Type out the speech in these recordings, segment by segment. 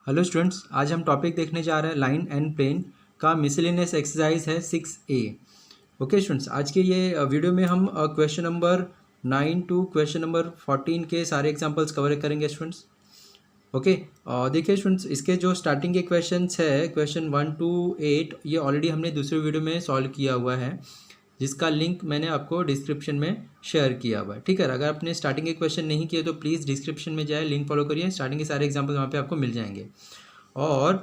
Hello students, आज हम topic देखने जा रहे हैं लाइन एंड प्लेन का मिसलेनियस एक्सरसाइज है 6A। ओके स्टूडेंट्स, आज के ये वीडियो में हम question number 9 to question number 14 के सारे एग्जांपल्स कवर करेंगे स्टूडेंट्स। ओके, देखिए स्टूडेंट्स, इसके जो स्टार्टिंग के क्वेश्चंस है क्वेश्चन 1 टू 8, ये ऑलरेडी हमने दूसरे वीडियो में सॉल्व किया हुआ है, जिसका लिंक मैंने आपको डिस्क्रिप्शन में शेयर किया हुआ है। ठीक है, अगर आपने स्टार्टिंग के क्वेश्चन नहीं किए तो प्लीज़ डिस्क्रिप्शन में जाए, लिंक फॉलो करिए, स्टार्टिंग के सारे एग्जाम्पल वहाँ पे आपको मिल जाएंगे। और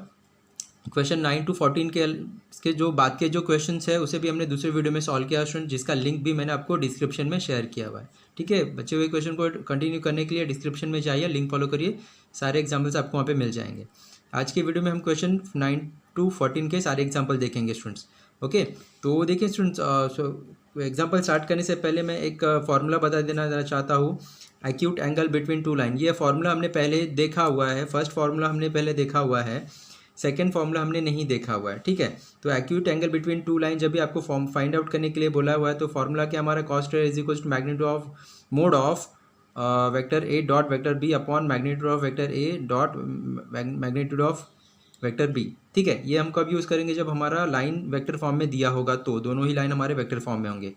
क्वेश्चन 9 टू 14 के इसके जो बाद के जो क्वेश्चन है उसे भी हमने दूसरे वीडियो में सॉल्व किया स्टूडेंट, जिसका लिंक भी मैंने आपको डिस्क्रिप्शन में शेयर किया हुआ है। ठीक है, बचे हुए क्वेश्चन को कंटिन्यू करने के लिए डिस्क्रिप्शन में जाइए, लिंक फॉलो करिए, सारे एग्जाम्पल्स आपको वहाँ पे मिल जाएंगे। आज की वीडियो में हम क्वेश्चन 9 टू 14 के सारे एग्जाम्पल देखेंगे स्टूडेंट्स। ओके, तो देखिए स्टूडेंट्स, एग्जाम्पल स्टार्ट करने से पहले मैं एक फार्मूला बता देना चाहता हूँ, acute angle between two line. ये फार्मूला हमने पहले देखा हुआ है, फर्स्ट फार्मूला हमने पहले देखा हुआ है, सेकेंड फार्मूला हमने नहीं देखा हुआ है। ठीक है, तो acute angle between two line जब भी आपको फॉर्म फाइंड आउट करने के लिए बोला हुआ है तो फार्मूला क्या हमारा, cos square is equal to magnitude of mod of vector a dot vector b upon magnitude of vector a dot magnitude of vector b. ठीक है, ये हम कब यूज़ करेंगे, जब हमारा लाइन वेक्टर फॉर्म में दिया होगा, तो दोनों ही लाइन हमारे वेक्टर फॉर्म में होंगे।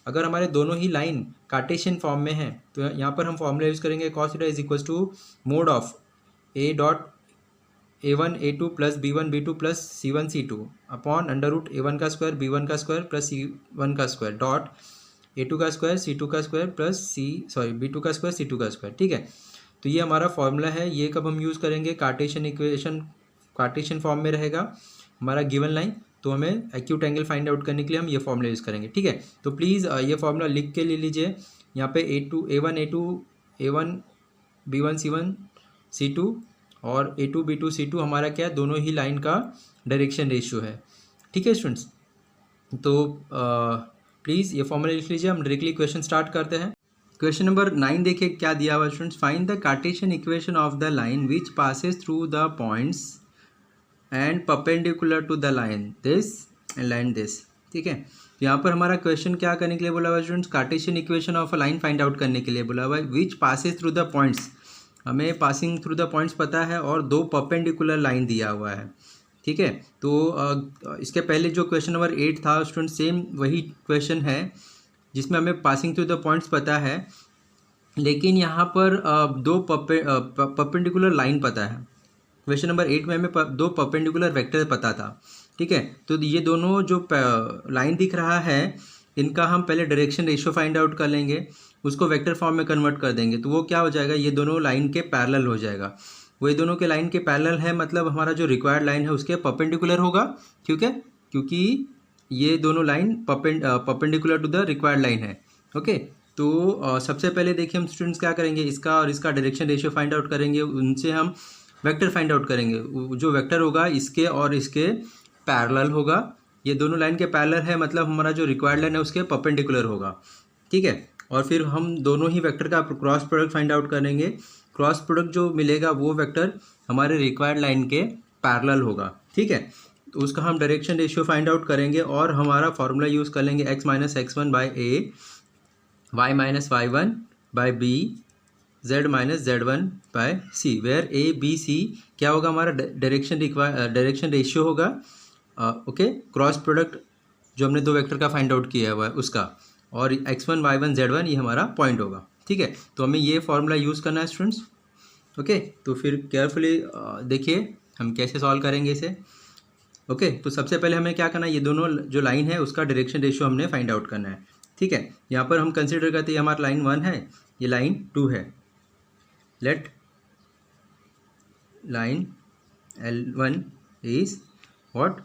अगर हमारे दोनों ही लाइन कार्टेशियन फॉर्म में है तो यहाँ पर हम फॉर्मूला यूज़ करेंगे cos theta is equal to mod of a dot a1 a2 plus b1 b2 plus c1 c2 upon under root a1 का स्क्वायर b1 का स्क्वायर प्लस c1 का स्क्वायर डॉट a2 का square c2 का square plus b2 का square c2 का square. ठीक है, तो ये हमारा फॉर्मूला है। ये कब हम यूज़ करेंगे, कार्टेशियन इक्वेशन कार्टेशियन फॉर्म में रहेगा हमारा गिवन लाइन, तो हमें एक्यूट एंगल फाइंड आउट करने के लिए हम ये फॉर्मूला यूज़ करेंगे। ठीक है, तो प्लीज़ ये फॉर्मूला लिख के ले लीजिए। यहाँ पे a1 a1 b1 c1 c2 और a2 b2 c2 हमारा क्या है, दोनों ही लाइन का डायरेक्शन रेशियो है। ठीक है स्टूडेंट्स, तो प्लीज़ ये फॉर्मूला लिख लीजिए। हम डायरेक्टली क्वेश्चन स्टार्ट करते हैं। क्वेश्चन नंबर 9 देखिए क्या दिया हुआ students, find the Cartesian equation of the line which passes through the points and perpendicular to the line this and line this. ठीक है, यहाँ पर हमारा क्वेश्चन क्या करने के लिए बोला हुआ students, Cartesian equation of a line find out करने के लिए बोला हुआ है, विच पासेस थ्रू द पॉइंट्स, हमें पासिंग थ्रू द पॉइंट्स पता है और दो परपेंडिकुलर लाइन दिया हुआ है। ठीक है, तो इसके पहले जो क्वेश्चन नंबर 8 था स्टूडेंट, सेम वही क्वेश्चन है जिसमें हमें पासिंग थ्रू द पॉइंट्स पता है, लेकिन यहाँ पर दो परपेंडिकुलर लाइन पता है। क्वेश्चन नंबर 8 में हमें दो परपेंडिकुलर वेक्टर पता था। ठीक है, तो ये दोनों जो लाइन दिख रहा है इनका हम पहले डायरेक्शन रेशियो फाइंड आउट कर लेंगे, उसको वेक्टर फॉर्म में कन्वर्ट कर देंगे, तो वो क्या हो जाएगा, ये दोनों लाइन के पैरेलल हो जाएगा। वो ये दोनों के लाइन के पैरेलल है, मतलब हमारा जो रिक्वायर्ड लाइन है उसके परपेंडिकुलर होगा। ठीक है, क्योंकि ये दोनों line perpendicular to the required line है। ओके, तो सबसे पहले देखिए हम स्टूडेंट्स क्या करेंगे, इसका और इसका डायरेक्शन रेशियो फाइंड आउट करेंगे, उनसे हम वेक्टर फाइंड आउट करेंगे। जो वेक्टर होगा इसके और इसके पैरेलल होगा, ये दोनों लाइन के पैरेलल है, मतलब हमारा जो रिक्वायर्ड लाइन है उसके परपेंडिकुलर होगा। ठीक है, और फिर हम दोनों ही वेक्टर का क्रॉस प्रोडक्ट फाइंड आउट करेंगे। क्रॉस प्रोडक्ट जो मिलेगा वो वेक्टर हमारे रिक्वायर्ड लाइन के पैरेलल होगा। ठीक है, तो उसका हम डायरेक्शन रेशियो फाइंड आउट करेंगे और हमारा फॉर्मूला यूज़ कर लेंगे x minus x1 by A, y minus y1 by B, z minus z1 by C, where a b c क्या होगा, हमारा डायरेक्शन रेशियो होगा। ओके, क्रॉस प्रोडक्ट जो हमने दो वेक्टर का फाइंड आउट किया हुआ है उसका, और x1 y1 z1 ये हमारा पॉइंट होगा। ठीक है, तो हमें ये फॉर्मूला यूज़ करना है स्टूडेंट्स। ओके, तो फिर केयरफुली देखिए हम कैसे सॉल्व करेंगे इसे। ओके, तो सबसे पहले हमें क्या करना है, ये दोनों जो लाइन है उसका डायरेक्शन रेशियो हमने फाइंड आउट करना है। ठीक है, यहाँ पर हम कंसिडर करते हैं हमारा लाइन 1 है, ये लाइन 2 है। Let line L1 is what,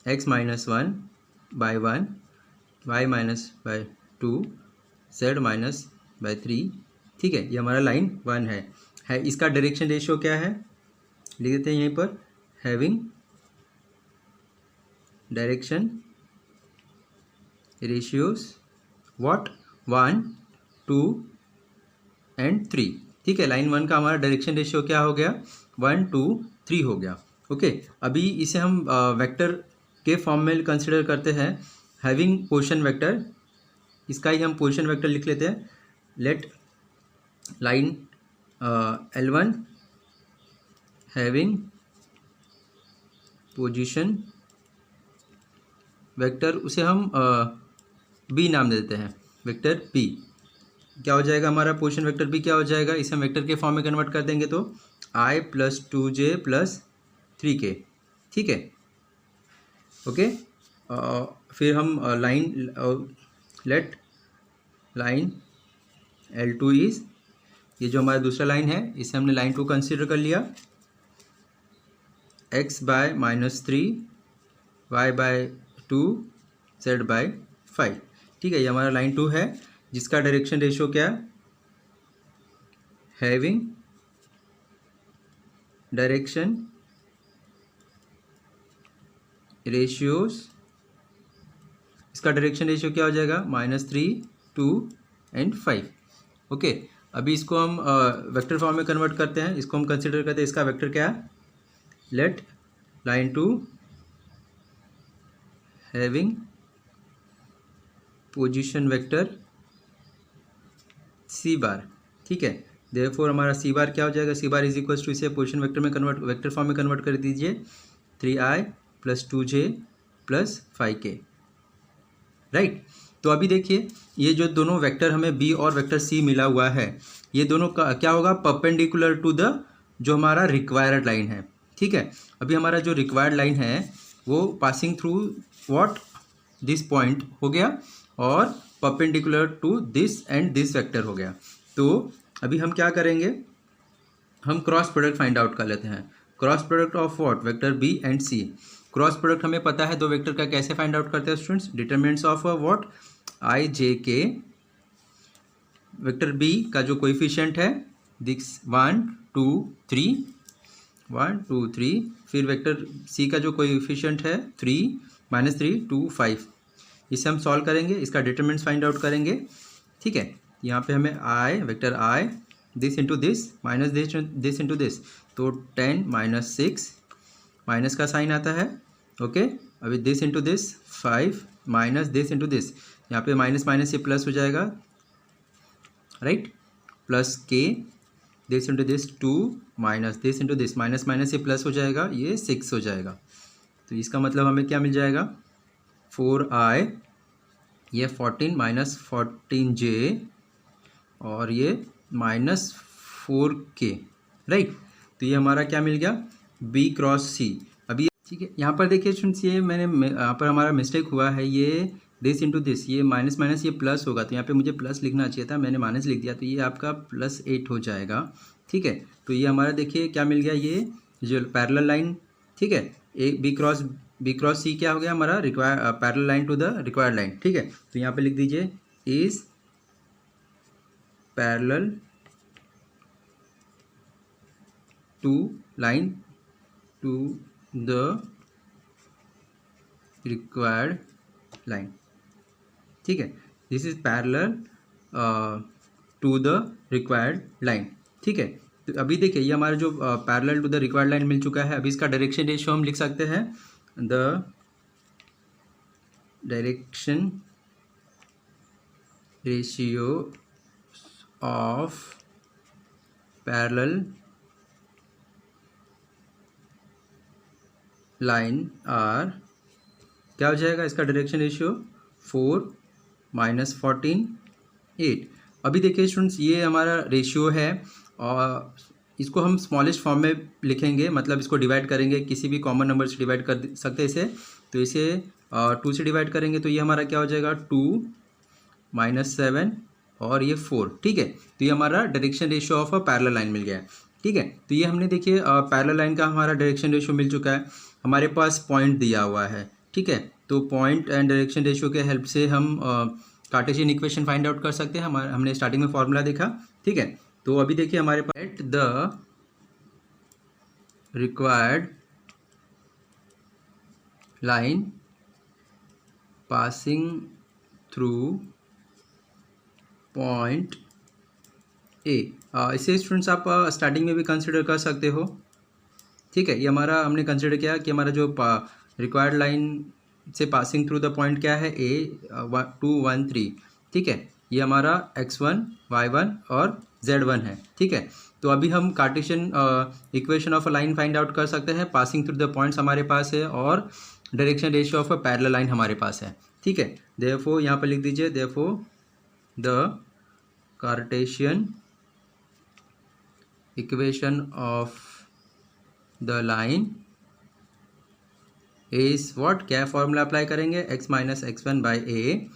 x minus 1 by 1, y minus by 2, z minus by 3। ठीक है, ये हमारा लाइन 1 है। इसका डायरेक्शन रेशियो क्या है, लिख देते हैं यहीं पर, having direction ratios what 1 2 and 3। ठीक है, लाइन 1 का हमारा डायरेक्शन रेशियो क्या हो गया, 1 2 3 हो गया। ओके, अभी इसे हम वेक्टर के फॉर्म में कंसिडर करते हैं, हैविंग पोजीशन वेक्टर, इसका ही हम पोजीशन वेक्टर लिख लेते हैं। Let line L1 having position vector, उसे हम बी नाम दे देते हैं, वेक्टर बी। क्या हो जाएगा हमारा पोजीशन वेक्टर बी, क्या हो जाएगा, इसे हम वेक्टर के फॉर्म में कन्वर्ट कर देंगे तो i + 2j + 3k, ठीक है। ओके, फिर हम line late line L2 is, ये जो हमारा दूसरा लाइन है इसे हमने लाइन 2 कंसिडर कर लिया, x/-3 y/2 z/5, ठीक है। ये हमारा लाइन 2 है जिसका डायरेक्शन रेशियो क्या है, हैविंग डायरेक्शन रेशियोज, इसका डायरेक्शन रेशियो क्या हो जाएगा, -3, 2 एंड 5। ओके, अभी इसको हम वेक्टर फॉर्म में कन्वर्ट करते हैं, इसको हम कंसिडर करते हैं, इसका वेक्टर क्या है, let line 2 having position vector c bar, ठीक है। देयरफॉर हमारा सी बार क्या हो जाएगा, c bar is equal to, इसे पोजीशन वेक्टर में कन्वर्ट, वेक्टर फॉर्म में कन्वर्ट कर दीजिए, 3i + 2j + 5k, राइट। तो अभी देखिए ये जो दोनों वेक्टर हमें बी और वेक्टर सी मिला हुआ है, ये दोनों का क्या होगा, परपेंडिकुलर टू द जो हमारा रिक्वायर्ड लाइन है, ठीक है। अभी हमारा जो रिक्वायर्ड लाइन है वो passing through what, this point हो गया, और perpendicular to this and this vector हो गया। तो अभी हम क्या करेंगे, हम क्रॉस प्रोडक्ट फाइंड आउट कर लेते हैं। Cross product of what, vector B and C. Cross product हमें पता है दो वेक्टर का, कैसे फाइंड आउट करते हैं students, determinants of what, i j k, vector B का जो कोएफिशिएंट है दिस 1 2 3, 1 2 3, फिर वेक्टर सी का जो कोएफिशिएंट है 3 -3 2 5, इसे हम सॉल्व करेंगे, इसका डिटरमिनेंट्स फाइंड आउट करेंगे, ठीक है। यहाँ पे हमें i, vector i, this into this minus this into this, तो 10 - 6, माइनस का साइन आता है, ओके। अभी this into this 5 minus this into this, यहाँ पे माइनस माइनस ये प्लस हो जाएगा, right, plus k, this into this 2 minus this into this, minus minus ये प्लस हो जाएगा, ये 6 हो जाएगा। तो इसका मतलब हमें क्या मिल जाएगा, 4i, ये 14 माइनस 14j, और ये -4k, राइट। तो ये हमारा क्या मिल गया, B क्रॉस C। अभी ठीक है, यहाँ पर देखिए स्टूडेंट्स, ये मैंने यहाँ पर हमारा मिस्टेक हुआ है, ये दिस इंटू दिस, ये माइनस माइनस ये प्लस होगा, तो यहाँ पे मुझे प्लस लिखना चाहिए था, मैंने माइनस लिख दिया, तो ये आपका +8 हो जाएगा, ठीक है। तो ये हमारा देखिए क्या मिल गया, ये जो पैरेलल लाइन, ठीक है, एक B क्रॉस C क्या हो गया हमारा, parallel line to the required line, ठीक है। तो यहाँ पे लिख दीजिए is parallel to line to the required line, ठीक है। This is parallel to the required line, ठीक है। तो अभी देखिए ये हमारा जो parallel to the required line मिल चुका है, अभी इसका डायरेक्शन रेशियो हम लिख सकते हैं, the direction ratio of parallel line are, क्या हो जाएगा इसका डायरेक्शन रेशियो, 4 - 14 8। अभी देखिए स्टूडेंट्स ये हमारा रेशियो है, और इसको हम स्मॉलेस्ट फॉर्म में लिखेंगे, मतलब इसको डिवाइड करेंगे, किसी भी कॉमन नंबर से डिवाइड कर सकते हैं इसे, तो इसे 2 से डिवाइड करेंगे, तो ये हमारा क्या हो जाएगा, 2 - 7 और ये 4, ठीक है। तो ये हमारा direction ratio of a parallel line मिल गया है, ठीक है। तो ये हमने देखिए पैरेलल लाइन का हमारा डायरेक्शन रेशियो मिल चुका है, हमारे पास पॉइंट दिया हुआ है, ठीक है। तो पॉइंट एंड डायरेक्शन रेशियो के हेल्प से हम कार्टेशियन इक्वेशन फाइंड आउट कर सकते हैं, हमने स्टार्टिंग में फॉर्मूला देखा, ठीक है। तो अभी देखिए हमारे पास at the required line passing through point A, इसे स्टूडेंट्स आप स्टार्टिंग में भी कंसिडर कर सकते हो, ठीक है। ये हमारा हमने कंसिडर किया कि हमारा जो रिक्वायर्ड लाइन से पासिंग थ्रू द पॉइंट क्या है, A 2 1 3, ठीक है। ये हमारा x1 y1 और z1 है, ठीक है। तो अभी हम Cartesian equation of a line find out कर सकते हैं। पासिंग थ्रू द पॉइंट्स हमारे पास है और direction ratio of a parallel line हमारे पास है, ठीक है। देयरफॉर यहाँ पर लिख दीजिए, therefore the Cartesian equation of the line is what, क्या फॉर्मूला अप्लाई करेंगे, x minus x1 by a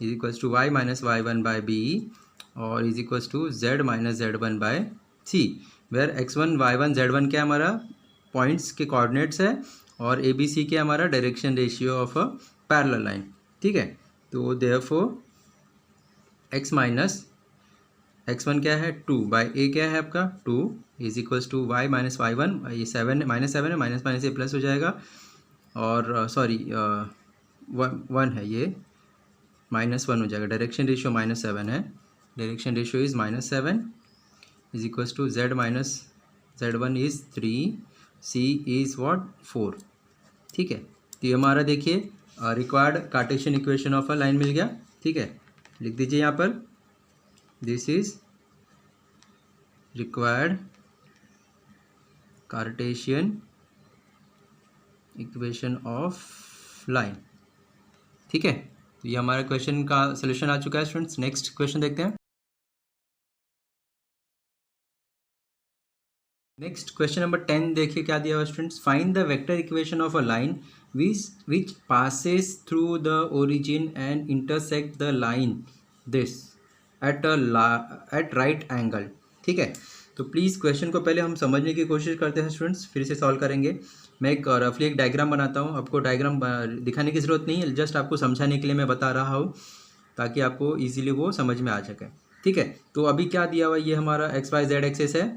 is equals to y minus y1 by b और is equals to z minus z1 by c, where x1 y1 z1 क्या हमारा points के coordinates है और A B C के हमारा direction ratio of a parallel line, ठीक है। तो देयरफॉर x माइनस x1 क्या है 2 बाई ए क्या है आपका 2 is equals to y minus y1, ये 7 माइनस 7 है, माइनस माइनस ये प्लस हो जाएगा और सॉरी 1 है, ये -1 हो जाएगा। डायरेक्शन रेशियो -7 है, direction ratio is -7 is equals to z minus z1 is 3, c is what 4, ठीक है। तो ये हमारा देखिए required cartesian equation of a line मिल गया, ठीक है। लिख दीजिए यहाँ पर, this is required cartesian equation of line, ठीक है। तो ये हमारे क्वेश्चन का सोल्यूशन आ चुका है स्टूडेंट्स। नेक्स्ट क्वेश्चन देखते हैं। नेक्स्ट क्वेश्चन नंबर 10 देखिए क्या दिया हुआ students. Find the vector equation of a line which passes through the origin and intersect the line this eight right angle, ठीक है। तो प्लीज़ क्वेश्चन को पहले हम समझने की कोशिश करते हैं स्टूडेंट्स, फिर से सॉल्व करेंगे। मैं एक रफली एक डायग्राम बनाता हूँ, आपको डायग्राम दिखाने की ज़रूरत नहीं है, जस्ट आपको समझाने के लिए मैं बता रहा हूँ ताकि आपको इजीली वो समझ में आ सके, ठीक है। तो अभी क्या दिया हुआ, ये हमारा एक्स वाई जेड एक्सेस है,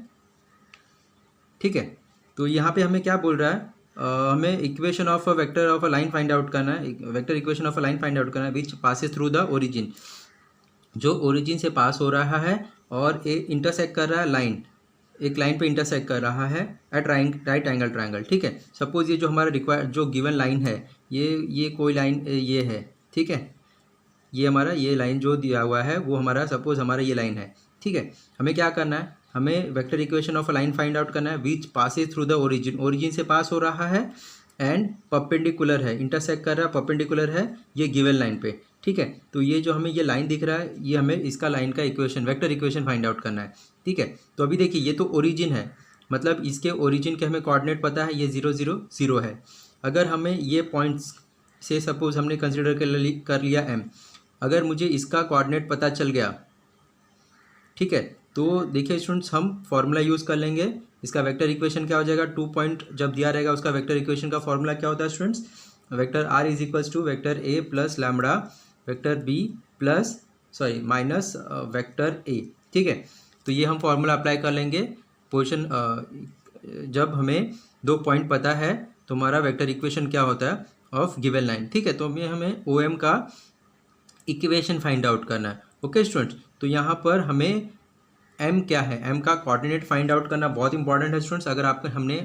ठीक है। तो यहाँ पे हमें क्या बोल रहा है, हमें equation of a vector of a line find out करना है, vector equation of a line find out करना है विच पासेस थ्रू द ओरिजिन, जो ओरिजिन से पास हो रहा है और ये इंटरसेक्ट कर रहा है लाइन, एक लाइन पे इंटरसेक्ट कर रहा है एट राइट एंगल ट्रायंगल, ठीक है। सपोज ये जो हमारा रिक्वायर जो गिवन लाइन है, ये कोई लाइन ये है, ठीक है। ये हमारा ये लाइन जो दिया हुआ है वो हमारा सपोज हमारा ये लाइन है, ठीक है। हमें क्या करना है, हमें vector equation of a line find out करना है विच passes through the origin, origin से पास हो रहा है एंड परपेंडिकुलर है, इंटरसेक्ट कर रहा है, परपेंडिकुलर है ये गिवन लाइन पे, ठीक है। तो ये जो हमें ये लाइन दिख रहा है, ये हमें इसका लाइन का equation vector equation find out करना है, ठीक है। तो अभी देखिए ये तो ओरिजिन है, मतलब इसके ओरिजिन के हमें कोऑर्डिनेट पता है, ये 0 0 0 है। अगर हमें ये पॉइंट्स से सपोज हमने कंसिडर कर लिया m, अगर मुझे इसका कोऑर्डिनेट पता चल गया, ठीक है, तो देखिए स्टूडेंट्स हम फॉर्मूला यूज़ कर लेंगे। इसका वेक्टर इक्वेशन क्या हो जाएगा, 2 पॉइंट जब दिया रहेगा उसका वेक्टर इक्वेशन का फॉर्मूला क्या होता है students, vector r is equals to vector a plus lambda vector b plus sorry minus vector a, ठीक है। तो ये हम फॉर्मूला अप्लाई कर लेंगे पोजिशन, जब हमें 2 पॉइंट पता है तो हमारा वेक्टर इक्वेशन क्या होता है ऑफ गिवन लाइन, ठीक है। तो हमें ओ एम का इक्वेशन फाइंड आउट करना है, ओके स्टूडेंट्स। तो यहाँ पर हमें m क्या है, m का कोऑर्डिनेट फाइंड आउट करना बहुत इंपॉर्टेंट है स्टूडेंट्स। अगर हमने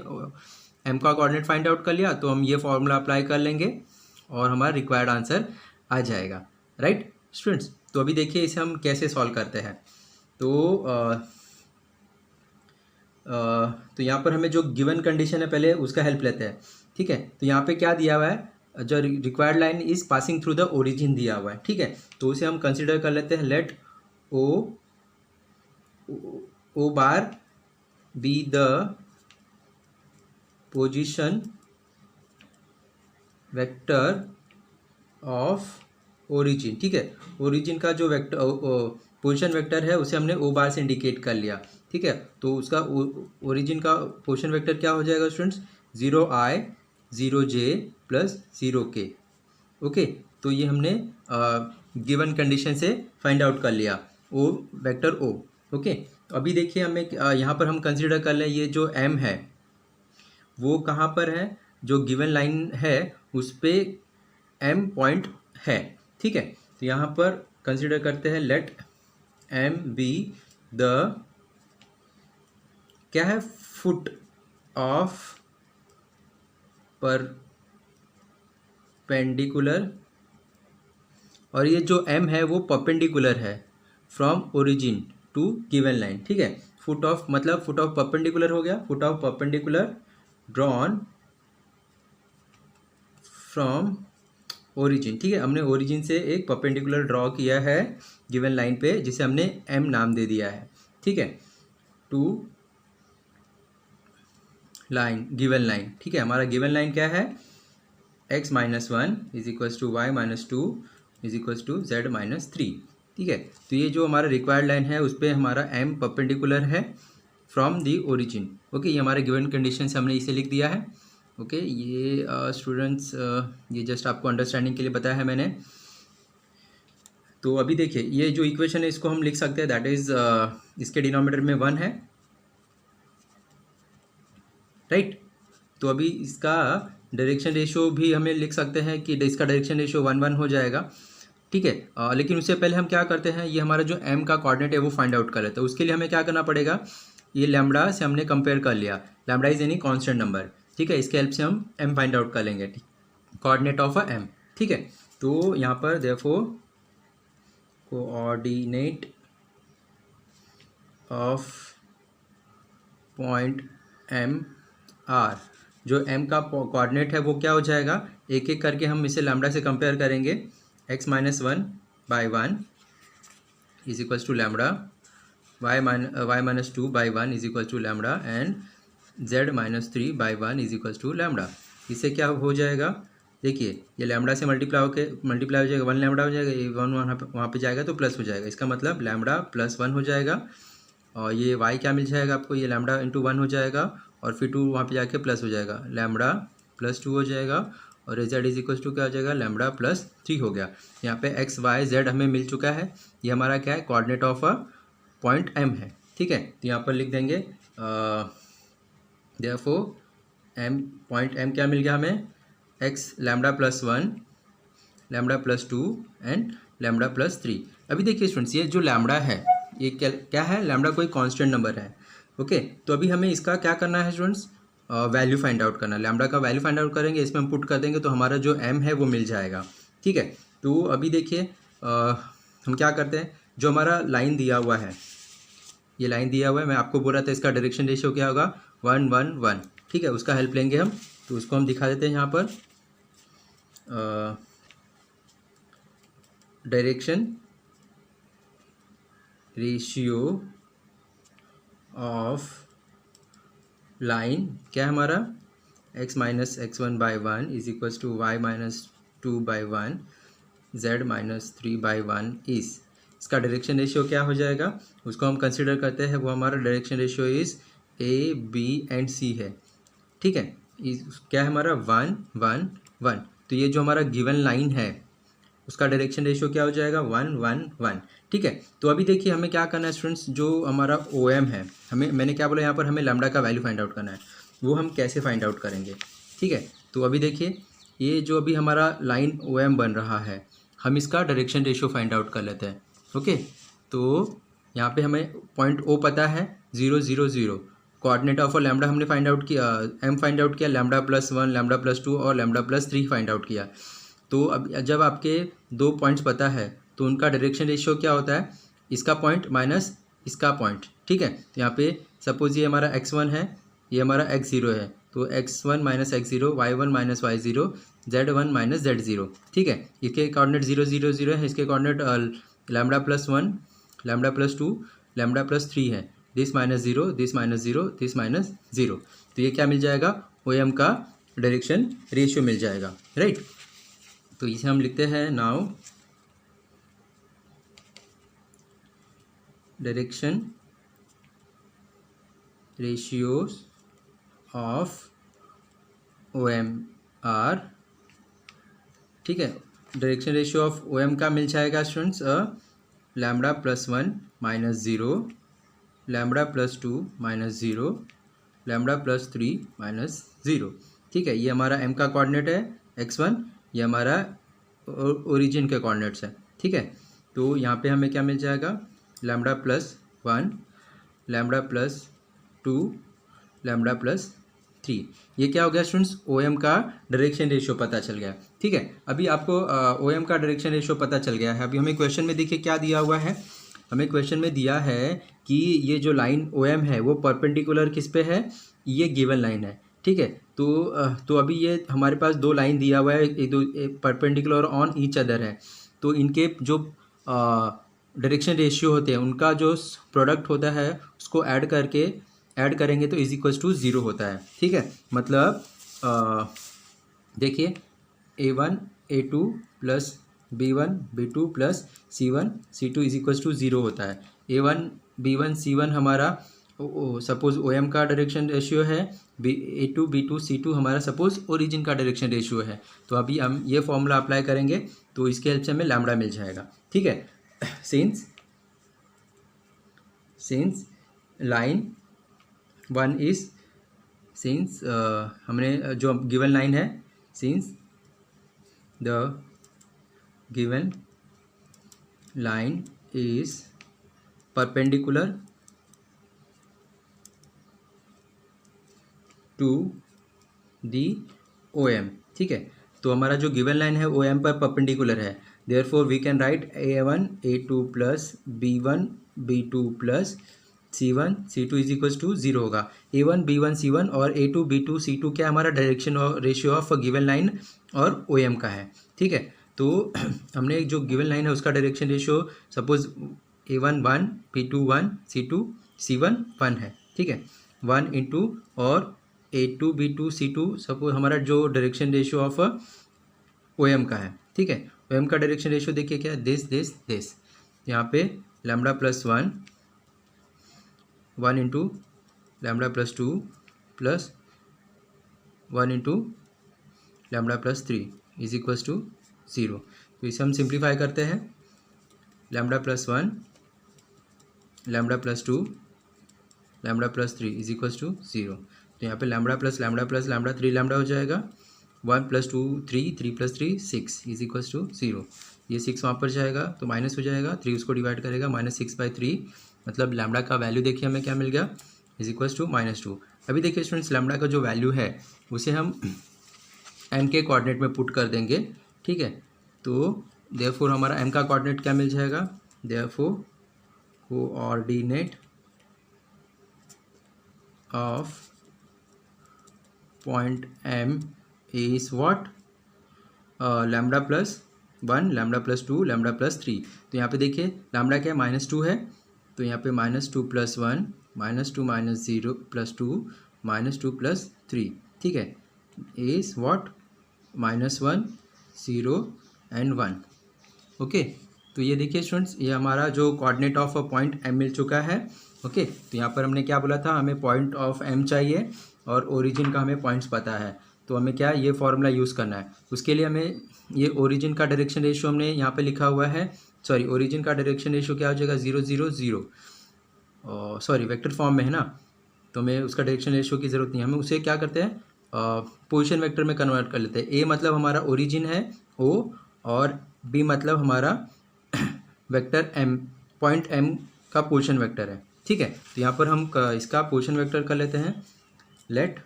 m का कोऑर्डिनेट फाइंड आउट कर लिया तो हम ये फॉर्मूला अप्लाई कर लेंगे और हमारा रिक्वायर्ड आंसर आ जाएगा, राइट स्टूडेंट्स। तो अभी देखिए इसे हम कैसे सॉल्व करते हैं। तो यहाँ पर हमें जो गिवन कंडीशन है पहले उसका हेल्प लेते हैं, ठीक है। तो यहाँ पे क्या दिया हुआ है, जो required line is passing through the origin दिया हुआ है, ठीक है। तो उसे हम कंसिडर कर लेते हैं, let O bar be the position vector of origin, ठीक है। ओरिजिन का जो वेक्टर पोजीशन वेक्टर है उसे हमने ओ बार से इंडिकेट कर लिया, ठीक है। तो उसका ओरिजिन का पोजीशन वेक्टर क्या हो जाएगा students, 0i 0j plus 0k, okay. तो ये हमने गिवन कंडीशन से फाइंड आउट कर लिया ओ वेक्टर ओ, ओके। तो अभी देखिए हमें यहाँ पर हम कंसिडर कर लें, ये जो m है वो कहाँ पर है, जो गिवन लाइन है उस पर m पॉइंट है, ठीक है। तो यहाँ पर कंसिडर करते हैं, लेट m बी द क्या है, फुट ऑफ परपेंडिकुलर, और ये जो m है वो परपेंडिकुलर है, from origin to given line, ठीक है। फुट ऑफ मतलब फुट ऑफ परपेंडिकुलर हो गया, foot of perpendicular drawn from origin, ठीक है। हमने ओरिजिन से एक परपेंडिकुलर ड्रॉ किया है गिवन लाइन पे, जिसे हमने एम नाम दे दिया है, ठीक है, टू लाइन, गिवन लाइन, ठीक है। हमारा गिवन लाइन क्या है, x minus one is equals to Y minus two is equals to Z minus three, ठीक है। तो ये जो हमारा रिक्वायर्ड लाइन है उस पर हमारा m परपेंडिकुलर है फ्रॉम दी ओरिजिन, ओके। ये हमारे गिवन कंडीशन से हमने इसे लिख दिया है, ओके। ये स्टूडेंट्स ये जस्ट आपको अंडरस्टैंडिंग के लिए बताया है मैंने। तो अभी देखिए ये जो इक्वेशन है इसको हम लिख सकते हैं, दैट इज इसके डिनोमिनेटर में 1 है, राइट। तो अभी इसका डायरेक्शन रेशियो भी हमें लिख सकते हैं कि इसका डायरेक्शन रेशियो 1 1 हो जाएगा, ठीक है। लेकिन उससे पहले हम क्या करते हैं, ये हमारा जो m का कोऑर्डिनेट है वो फाइंड आउट कर लेते हैं। उसके लिए हमें क्या करना पड़ेगा, ये लैम्बडा से हमने कंपेयर कर लिया, lambda is any constant number, ठीक है। इसके हेल्प से हम m फाइंड आउट कर लेंगे, कोऑर्डिनेट ऑफ अ m, ठीक है। तो यहाँ पर therefore coordinate of point m r, जो m का कोऑर्डिनेट है वो क्या हो जाएगा, एक एक करके हम इसे लैम्बडा से कंपेयर करेंगे। x minus one by one is equals to lambda, y minus two by one is equals to lambda and z minus three by one is equals to lambda. इससे क्या हो जाएगा, देखिए ये लैम्बडा से multiply हो जाएगा, 1 लैम्बडा हो जाएगा, ये 1 वहाँ पे जाएगा तो प्लस हो जाएगा, इसका मतलब लैम्बडा प्लस 1 हो जाएगा। और ये y क्या मिल जाएगा आपको, ये लैम्बडा इंटू 1 हो जाएगा और फिर 2 वहाँ पे जाके प्लस हो जाएगा, लैम्बडा प्लस 2 हो जाएगा और z इज इक्वल्स टू क्या हो जाएगा, लैम्बडा प्लस 3 हो गया। यहाँ पे x y z हमें मिल चुका है, ये हमारा क्या है, coordinate of a point m है, ठीक है। तो यहाँ पर लिख देंगे देयरफॉर m पॉइंट m क्या मिल गया हमें, x lambda plus 1 lambda plus 2 and lambda plus 3। अभी देखिए स्टूडेंट्स ये जो लैम्बडा है ये क्या है, लैम्बडा कोई कांस्टेंट नंबर है, ओके। तो अभी हमें इसका क्या करना है स्टूडेंट्स, वैल्यू फाइंड आउट करना है, लैम्बडा का वैल्यू फाइंड आउट करेंगे, इसमें हम पुट कर देंगे तो हमारा जो m है वो मिल जाएगा, ठीक है। तो अभी देखिए हम क्या करते हैं, जो हमारा लाइन दिया हुआ है, ये लाइन दिया हुआ है, मैं आपको बोल रहा था इसका डायरेक्शन रेशियो क्या होगा, 1 1 1, ठीक है। उसका हेल्प लेंगे हम, तो उसको हम दिखा देते हैं यहाँ पर, डायरेक्शन रेशियो ऑफ लाइन क्या है हमारा, x minus X one by one is equals to Y minus two by one Z minus three by one is, इसका डायरेक्शन रेशियो क्या हो जाएगा, उसको हम कंसिडर करते हैं, वो हमारा direction ratio is a b and c है, ठीक है। क्या है हमारा 1 1 1। तो ये जो हमारा गिवन लाइन है उसका डायरेक्शन रेशियो क्या हो जाएगा, 1 1 1, ठीक है। तो अभी देखिए हमें क्या करना है स्टूडेंट्स, जो हमारा OM है, हमें मैंने क्या बोला यहाँ पर, हमें लैम्बडा का वैल्यू फाइंड आउट करना है, वो हम कैसे फाइंड आउट करेंगे, ठीक है। तो अभी देखिए ये जो अभी हमारा लाइन OM बन रहा है, हम इसका डायरेक्शन रेशियो फाइंड आउट कर लेते हैं, ओके। तो यहाँ पे हमें पॉइंट O पता है 0 0 0, कोऑर्डिनेट ऑफ लैम्बडा हमने फाइंड आउट किया, m फाइंड आउट किया, लैम्बडा प्लस 1 लैम्बडा प्लस 2 और लैम्बडा प्लस 3 फाइंड आउट किया। तो अब जब आपके दो पॉइंट्स पता है तो उनका डायरेक्शन रेशियो क्या होता है, इसका पॉइंट माइनस इसका पॉइंट, ठीक है। तो यहाँ पे सपोज ये हमारा x1 है, ये हमारा x0 है, तो x1 minus x0, y1 minus y0, z1 minus z0, ठीक है। इसके कोऑर्डिनेट 0 0 0 है, इसके coordinate lambda plus 1 lambda plus 2 lambda plus 3 है, this minus 0 this minus 0 this minus 0। तो ये क्या मिल जाएगा, OM का डायरेक्शन रेशियो मिल जाएगा, राइट। तो इसे हम लिखते हैं now direction ratios of OM are, ठीक है। डायरेक्शन रेशियो ऑफ OM का मिल जाएगा students, lambda plus 1 minus 0 lambda plus 2 minus 0 lambda plus 3 minus 0, ठीक है। ये हमारा m का कोऑर्डिनेट है x1, ये हमारा ओरिजिन के कोऑर्डिनेट्स है, ठीक है। तो यहाँ पे हमें क्या मिल जाएगा, lambda plus 1 lambda plus 2 lambda plus 3। ये क्या हो गया स्टूडेंट्स, OM का डायरेक्शन रेशियो पता चल गया, ठीक है। अभी आपको OM का डायरेक्शन रेशियो पता चल गया है। अभी हमें क्वेश्चन में देखिए क्या दिया हुआ है, हमें क्वेश्चन में दिया है कि ये जो लाइन ओ एम है वो परपेंडिकुलर किस पे है, ये गिवन लाइन है, ठीक है। तो अभी ये हमारे पास दो लाइन दिया हुआ है, एक दो परपेंडिकुलर ऑन ईच अदर है, तो इनके जो डायरेक्शन रेशियो होते हैं उनका जो प्रोडक्ट होता है उसको ऐड करेंगे तो इज इक्वल्स टू 0 होता है, ठीक है। मतलब देखिए A1 A2 plus B1 B2 plus C1 C2 is equals to 0 होता है। A1 B1 C1 हमारा सपोज ओ एम का डायरेक्शन रेशियो है, A2 B2 C2 हमारा सपोज ओरिजिन का डायरेक्शन रेशियो है। तो अभी हम ये फॉर्मूला अप्लाई करेंगे तो इसके हेल्प से हमें लैम्बडा मिल जाएगा, ठीक है। Since line one is since हमने जो गिवन लाइन है, since the given line is perpendicular to the O M, ठीक है। तो हमारा जो गिवन लाइन है ओ एम पर परपेंडिकुलर है, therefore we can write A1 A2 plus B1 B2 plus C1 C2 is equals to 0 होगा। A1 B1 C1 और A2 B2 C2 क्या हमारा direction ratio of given line और ओ M का है, ठीक है। तो हमने जो गिवन लाइन है उसका direction ratio suppose A1 1 B2 1 C2 C1 1 है, ठीक है। 1 इंटू और A2 B2 C2 सपोज हमारा जो direction ratio of O M का है, ठीक है। ओ एम का डायरेक्शन रेशियो देखिए क्या है, दिस यहाँ पे lambda plus 1 into lambda plus 2 plus 1 into lambda plus 3 is equals to 0। तो इसे हम सिंप्लीफाई करते हैं, lambda plus 1 lambda plus 2 lambda plus 3 is equals to 0। तो यहाँ पे lambda plus lambda plus lambda 3 lambda हो जाएगा, 1 plus 2 3 3 plus 3 6 is equals to 0। ये 6 वहाँ पर जाएगा तो माइनस हो जाएगा, 3 उसको डिवाइड करेगा, -6/3 मतलब लैम्बडा का वैल्यू देखिए हमें क्या मिल गया, इज इक्वल्स टू -2। अभी देखिए स्टूडेंट्स लैम्बडा का जो वैल्यू है उसे हम m के कोऑर्डिनेट में पुट कर देंगे, ठीक है। तो देयरफॉर हमारा m का कोऑर्डिनेट क्या मिल जाएगा, therefore coordinate of point m is what, lambda plus 1 lambda plus 2 lambda plus 3। तो यहाँ पे देखिए लैम्बडा क्या है -2 है, तो यहाँ पे -2 प्लस 1 -2 माइनस 0 प्लस 2 -2 प्लस 3, ठीक है, इज व्हाट -1 0 एंड 1। ओके, तो ये देखिए स्टूडेंट्स ये हमारा जो कोऑर्डिनेट ऑफ पॉइंट m मिल चुका है। ओके, तो यहाँ पर हमने क्या बोला था, हमें पॉइंट ऑफ m चाहिए और ओरिजिन का हमें पॉइंट्स पता है, तो हमें क्या ये फॉर्मूला यूज़ करना है। उसके लिए हमें ये ओरिजिन का डायरेक्शन रेशियो हमने यहाँ पे लिखा हुआ है, सॉरी ओरिजिन का डायरेक्शन रेशियो क्या हो जाएगा 0 0 0, सॉरी वेक्टर फॉर्म में है ना, तो हमें उसका डायरेक्शन रेशियो की ज़रूरत नहीं है, हमें उसे क्या करते हैं पोजीशन वेक्टर में कन्वर्ट कर लेते हैं। ए मतलब हमारा ओरिजिन है ओ, और बी मतलब हमारा वेक्टर एम, पॉइंट एम का पोजीशन वेक्टर है, ठीक है। तो यहाँ पर हम इसका पोजीशन वेक्टर कर लेते हैं, let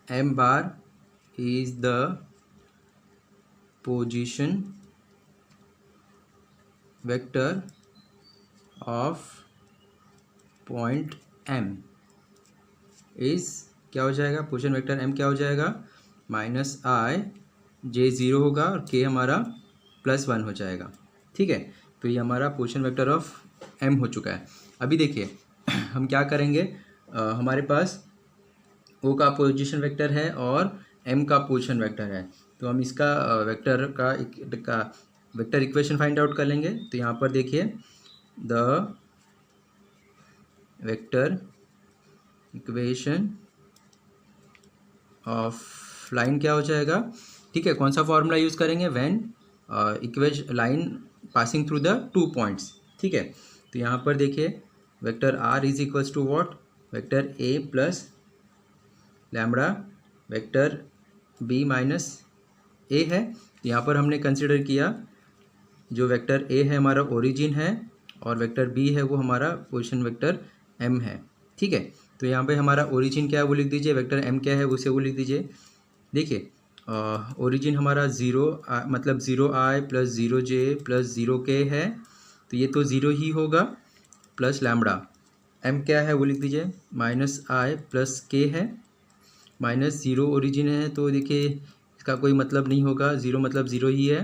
m bar is the position vector of point m is क्या हो जाएगा, पोजीशन वेक्टर m क्या हो जाएगा -i, j 0 होगा और k हमारा +1 हो जाएगा, ठीक है। तो ये हमारा पोजीशन वेक्टर ऑफ m हो चुका है। अभी देखिए हम क्या करेंगे, हमारे पास o का पोजीशन वेक्टर है और m का पोजीशन वेक्टर है, तो हम इसका वेक्टर का वेक्टर इक्वेशन फाइंड आउट कर लेंगे। तो यहाँ पर देखिए the vector equation of line क्या हो जाएगा, ठीक है, कौन सा फॉर्मूला यूज़ करेंगे, when equation line passing through the 2 points, ठीक है। तो यहाँ पर देखिए vector r is equals to what, vector a plus lambda vector b minus a है। यहाँ पर हमने कंसिडर किया जो वेक्टर a है हमारा ओरिजिन है और वेक्टर b है वो हमारा पोजीशन वेक्टर m है, ठीक है। तो यहाँ पे हमारा ओरिजिन क्या है वो लिख दीजिए, वेक्टर m क्या है उसे वो लिख दीजिए। देखिए ओरिजिन हमारा ज़ीरो मतलब 0i plus 0j plus 0k है, तो ये तो ज़ीरो ही होगा, प्लस लैम्बडा m क्या है वो लिख दीजिए, माइनस आई प्लस के है, माइनस ज़ीरो ओरिजिन है तो देखिए इसका कोई मतलब नहीं होगा, ज़ीरो मतलब ज़ीरो ही है।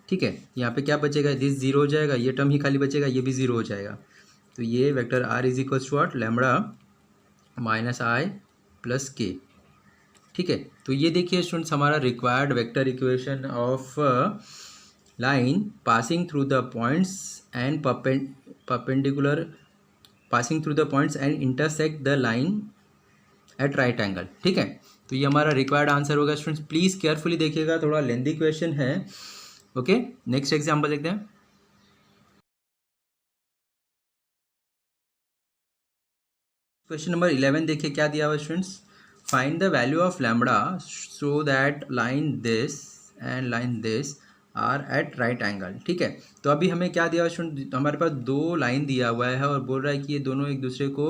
ठीक है, यहाँ पे क्या बचेगा, दिस ज़ीरो हो जाएगा, ये टर्म ही खाली बचेगा, ये भी ज़ीरो हो जाएगा। तो ये vector r is equal to what, lambda minus I plus K. ठीक है, तो ये देखिए स्टूडेंट्स हमारा required vector equation of line passing through the points and perpendicular passing through the points and intersect the line at right angle. ठीक है, तो ये हमारा रिक्वायर्ड आंसर होगा स्टूडेंट्स, प्लीज़ केयरफुली देखिएगा, थोड़ा लेंथी क्वेश्चन है। ओके, नेक्स्ट एग्जाम्पल देखते हैं। क्वेश्चन नंबर 11 देखिए क्या दिया हुआ students, find the value of lambda so that line this and line this are at right angle. ठीक है, तो अभी हमें क्या दिया हुआ स्टूडेंट, हमारे पास दो लाइन दिया हुआ है और बोल रहा है कि ये दोनों एक दूसरे को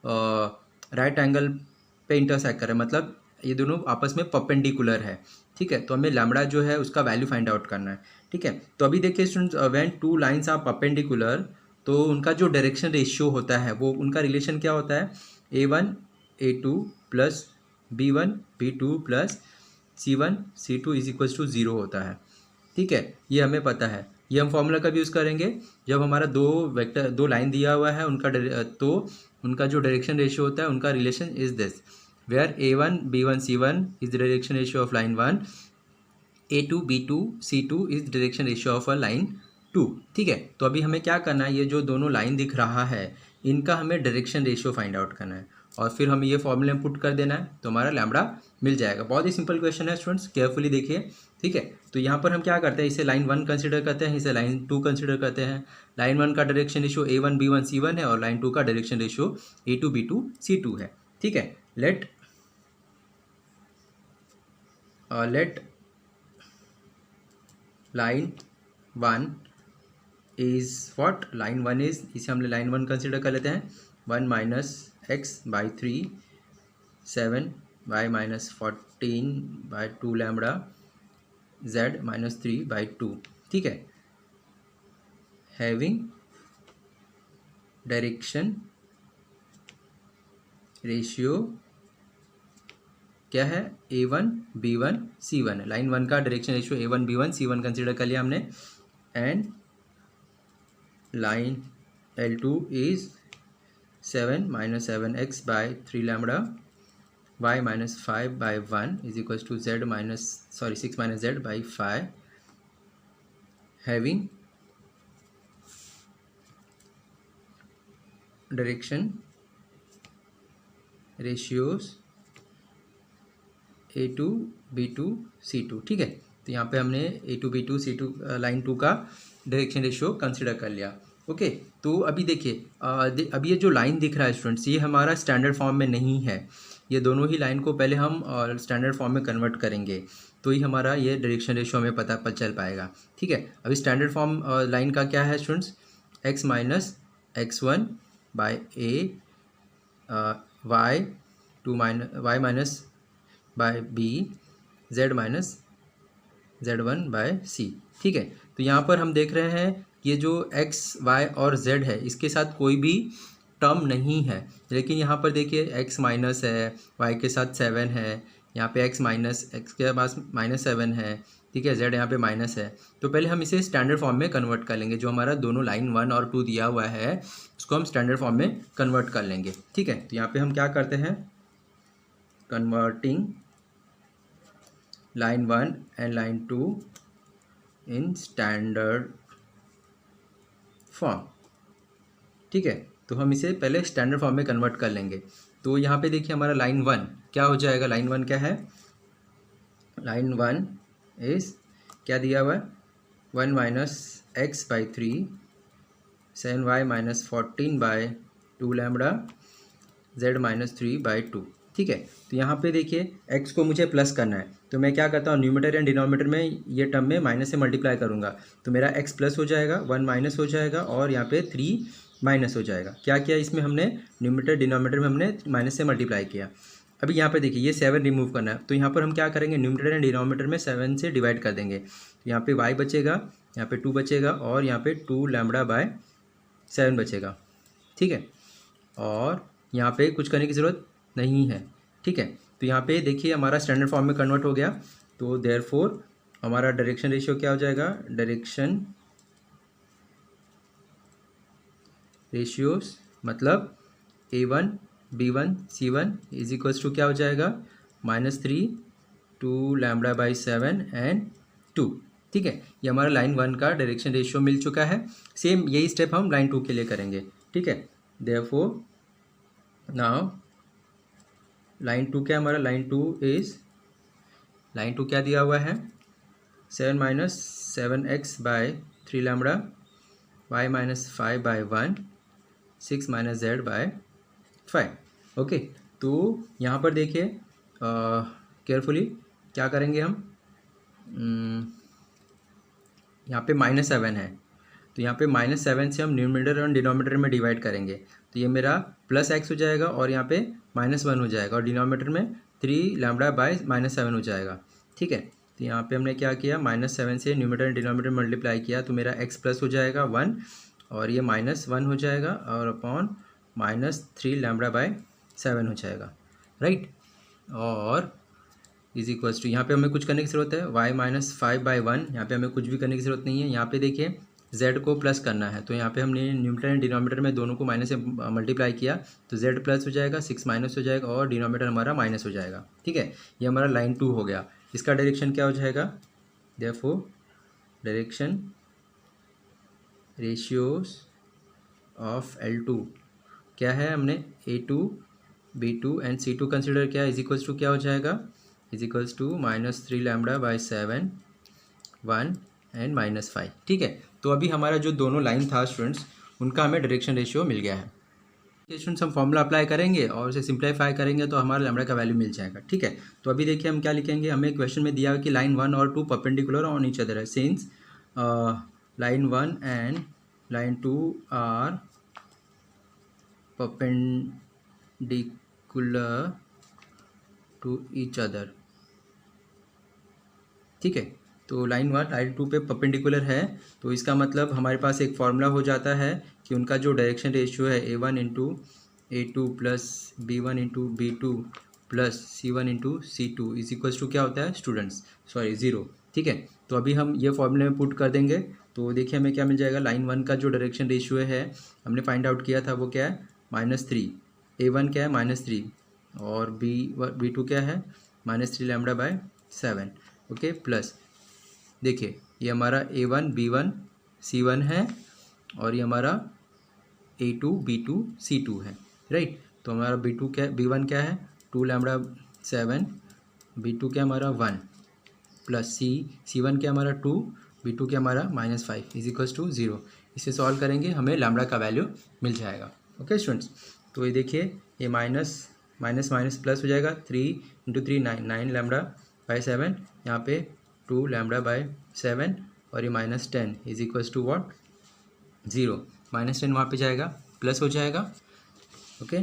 राइट एंगल पे इंटरसेक्ट करें, मतलब ये दोनों आपस में परपेंडिकुलर है। ठीक है, तो हमें लैम्बडा जो है उसका वैल्यू फाइंड आउट करना है। ठीक है, तो अभी देखिए students, when two lines are perpendicular तो उनका जो डायरेक्शन रेशियो होता है वो उनका रिलेशन क्या होता है, a1 a2 plus b1 b2 plus c1 c2 is equals to 0 होता है। ठीक है, ये हमें पता है, ये हम फॉर्मूला कब यूज़ करेंगे, जब हमारा दो लाइन दिया हुआ है तो उनका जो डायरेक्शन रेशियो होता है उनका relation is this, where a1 b1 c1 is the direction ratio of line 1, a2 b2 c2 is direction ratio of a line 2। ठीक है, तो अभी हमें क्या करना है, ये जो दोनों लाइन दिख रहा है इनका हमें डायरेक्शन रेशियो फाइंड आउट करना है और फिर हमें ये फॉर्मूले में पुट कर देना है, तो हमारा लैम्बडा मिल जाएगा। बहुत ही सिंपल क्वेश्चन है स्टूडेंट्स, केयरफुली देखिए। ठीक है, तो यहाँ पर हम क्या करते हैं, इसे लाइन 1 कंसिडर करते हैं, इसे लाइन 2 कंसिडर करते हैं। लाइन 1 का direction ratio a1 b1 c1 है और लाइन 2 का direction ratio a2 b2 c2 है। ठीक है, let line 1 is what, line 1 is, इसे हमने लाइन 1 कंसिडर कर लेते हैं, 1 minus X by 3 7 y minus 14 by 2 lambda z minus 3 by 2। ठीक है, हैविंग डायरेक्शन रेशियो क्या है, a1 b1 c1 है, लाइन 1 का direction ratio a1 b1 c1 consider कर लिया हमने, and line L2 is 7 minus 7x by 3 lambda y minus 5 by 1 is equals to z minus 6 minus z by 5, having direction ratios a2 b2 c2। ठीक है, तो यहाँ पे हमने a2 b2 c2 line 2 का डायरेक्शन रेशियो कंसिडर कर लिया। Okay, तो अभी देखिए अभी ये जो लाइन दिख रहा है स्टूडेंट्स, ये हमारा स्टैंडर्ड फॉर्म में नहीं है, ये दोनों ही लाइन को पहले हम स्टैंडर्ड फॉर्म में कन्वर्ट करेंगे तो ही हमारा ये डायरेक्शन रेशियो हमें पता चल पाएगा। ठीक है, अभी स्टैंडर्ड फॉर्म लाइन का क्या है students, x minus x1 by a y minus by b z minus z1 by c. ठीक है, तो यहाँ पर हम देख रहे हैं ये जो x y और z है इसके साथ कोई भी टर्म नहीं है, लेकिन यहाँ पर देखिए x माइनस है, y के साथ 7 है, यहाँ पे x माइनस x के पास माइनस 7 है। ठीक है, z यहाँ पे माइनस है, तो पहले हम इसे स्टैंडर्ड फॉर्म में कन्वर्ट कर लेंगे, जो हमारा दोनों लाइन 1 और 2 दिया हुआ है उसको हम स्टैंडर्ड फॉर्म में कन्वर्ट कर लेंगे। ठीक है, तो यहाँ पे हम क्या करते हैं, converting line 1 and line 2 in standard form। ठीक है, तो हम इसे पहले स्टैंडर्ड फॉर्म में कन्वर्ट कर लेंगे। तो यहाँ पे देखिए हमारा लाइन 1 क्या हो जाएगा, लाइन 1 क्या है, लाइन 1 इज क्या दिया हुआ है, 1 minus X by 3 7 y minus 14 by 2 lambda z minus 3 by 2। ठीक है, तो यहाँ पे देखिए x को मुझे प्लस करना है, तो मैं क्या करता हूँ, न्यूमरेटर एंड डिनोमिनेटर में ये टर्म में माइनस से मल्टीप्लाई करूँगा, तो मेरा x प्लस हो जाएगा, 1 माइनस हो जाएगा और यहाँ पे 3 माइनस हो जाएगा। क्या किया इसमें हमने, न्यूमरेटर डिनोमिनेटर में हमने माइनस से मल्टीप्लाई किया। अभी यहाँ पे देखिए ये 7 रिमूव करना है, तो यहाँ पर हम क्या करेंगे, न्यूमरेटर एंड डिनोमिनेटर में 7 से डिवाइड कर देंगे। तो यहाँ पे y बचेगा, यहाँ पे 2 बचेगा और यहाँ पे 2 लैम्बडा बाय 7 बचेगा, ठीक है। और यहाँ पे कुछ करने की ज़रूरत नहीं है, ठीक है। तो यहाँ पे देखिए हमारा स्टैंडर्ड फॉर्म में कन्वर्ट हो गया, तो देयरफॉर हमारा डायरेक्शन रेशियो क्या हो जाएगा, डायरेक्शन रेशियोस मतलब A1 B1 C1 is equals to क्या हो जाएगा, -3 2 लैम्बडा बाई 7 एंड 2, ठीक है। ये हमारा लाइन 1 का डायरेक्शन रेशियो मिल चुका है। सेम यही स्टेप हम लाइन 2 के लिए करेंगे, ठीक है। देयरफॉर नाउ लाइन 2 क्या हमारा, लाइन 2 क्या दिया हुआ है, 7 minus 7x by 3 lambda y minus 5 by 1 6 minus z by 5। Okay, तो यहाँ पर देखिए केयरफुली क्या करेंगे हम, यहाँ पे -7 है, तो यहाँ पे -7 से हम न्यूमरेटर और डिनोमिनेटर में डिवाइड करेंगे, तो ये मेरा +x हो जाएगा और यहाँ पे -1 हो जाएगा और डिनोमिनेटर में 3 लैम्बडा बाय -7 हो जाएगा, ठीक है। तो यहाँ पे हमने क्या किया, -7 से न्यूमरेटर एंड डिनोमिनेटर मल्टीप्लाई किया, तो मेरा x प्लस हो जाएगा 1 और ये -1 हो जाएगा और अपॉन -3 लैम्बडा बाय 7 हो जाएगा, राइट। और इज इक्वल्स टू यहाँ पे हमें कुछ करने की ज़रूरत है, y माइनस 5 बाई 1, यहाँ पे हमें कुछ भी करने की ज़रूरत नहीं है। यहाँ पे देखिए z को प्लस करना है, तो यहाँ पे हमने न्यूमरेटर एंड डिनोमिनेटर में दोनों को माइनस से मल्टीप्लाई किया, तो z प्लस हो जाएगा, 6 माइनस हो जाएगा और डिनोमिनेटर हमारा माइनस हो जाएगा, ठीक है। ये हमारा लाइन 2 हो गया। इसका डायरेक्शन क्या हो जाएगा, therefore direction ratios of L2 क्या है, हमने A2 B2 and C2 consider किया, इज इक्वल्स टू क्या हो जाएगा, is equals to -3 lambda by 7 1 and -5, ठीक है। तो अभी हमारा जो दोनों लाइन था स्टूडेंट्स, उनका हमें डायरेक्शन रेशियो मिल गया है। स्टूडेंट्स हम फॉर्मूला अप्लाई करेंगे और उसे सिंप्लीफाई करेंगे तो हमारा लैम्बडा का वैल्यू मिल जाएगा, ठीक है। तो अभी देखिए हम क्या लिखेंगे, हमें क्वेश्चन में दिया है कि लाइन 1 और 2 परपेंडिकुलर ऑन ईच अदर है, since line 1 and line 2 are perpendicular to each other, ठीक है। तो लाइन 1 लाइन 2 पे परपेंडिकुलर है, तो इसका मतलब हमारे पास एक फार्मूला हो जाता है कि उनका जो डायरेक्शन रेशियो है A1 into A2 plus B1 into B2 plus C1 into C2 is equals to क्या होता है स्टूडेंट्स, सॉरी 0, ठीक है। तो अभी हम ये फॉर्मूले में पुट कर देंगे, तो देखिए हमें क्या मिल जाएगा, लाइन 1 का जो डायरेक्शन रेशियो है हमने फाइंड आउट किया था वो क्या है, -3, A1 क्या है -3 और B2 क्या है -3 लैम्बडा बाय 7, ओके, प्लस देखिए ये हमारा A1 B1 C1 है और ये हमारा A2 B2 C2 है, राइट। तो हमारा B2 क्या, B1 क्या है 2 लैम्बडा 7, B2 क्या हमारा 1 प्लस C1 क्या हमारा 2, B2 क्या हमारा -5 इज इक्वल्स टू 0। इसे सॉल्व करेंगे हमें लैम्बडा का वैल्यू मिल जाएगा, ओके स्टूडेंट्स। तो ये देखिए ये माइनस माइनस माइनस प्लस हो जाएगा, 3 इंटू 3 9 लैम्बडा बाई 7, यहाँ पे 2 लैम्बडा बाई 7 और ये -10 इज इक्वल्स टू व्हाट 0, -10 वहाँ पे जाएगा प्लस हो जाएगा, ओके।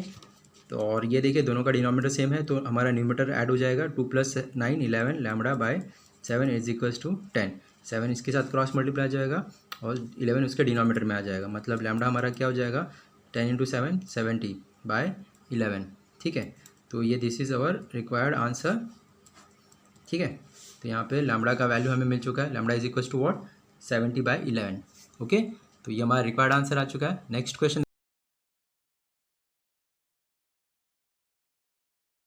तो और ये देखिए दोनों का डिनोमिनेटर सेम है, तो हमारा न्यूमरेटर ऐड हो जाएगा, 2 + 9 11 lambda by 7 is equals to 10, 7 इसके साथ क्रॉस मल्टीप्लाई आ जाएगा और 11 उसके डिनोमिनेटर में आ जाएगा, मतलब लैम्बडा हमारा क्या हो जाएगा 10 इंटू 7 70 बाय 11, ठीक है। तो ये this is our required answer, ठीक है। तो यहाँ पे लैम्बडा का वैल्यू हमें मिल चुका है, lambda is equals to what 70 by 11, okay. तो ये हमारा रिक्वायर्ड आंसर आ चुका है। नेक्स्ट क्वेश्चन,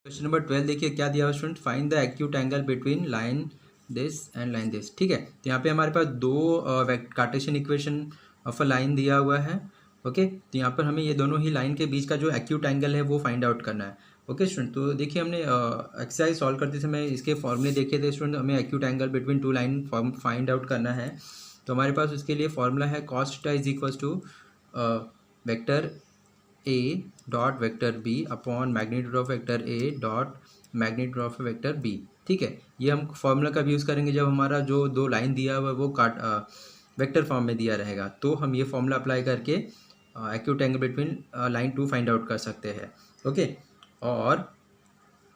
क्वेश्चन नंबर 12 देखिए क्या दिया हुआ student, find the acute angle between line this and line this, ठीक है। तो यहाँ पे हमारे पास दो Cartesian equation of a line दिया हुआ है, ओके। तो यहाँ पर हमें ये दोनों ही लाइन के बीच का जो एक्यूट एंगल है वो फाइंड आउट करना है, ओके स्टूडेंट। तो देखिए हमने एक्सरसाइज सॉल्व करते समय इसके फॉर्मूले देखे थे स्टूडेंट, हमें acute angle between two line find out करना है। तो हमारे पास उसके लिए फॉर्मूला है cos theta is equals to vector A dot vector B upon magnitude of vector A dot magnitude of vector B, ठीक है। ये हम फॉर्मूला कब यूज़ करेंगे, जब हमारा जो दो लाइन दिया हुआ है वो वेक्टर फॉर्म में दिया रहेगा, तो हम ये फॉर्मूला अप्लाई करके acute angle between line 2 find out कर सकते हैं, ओके। और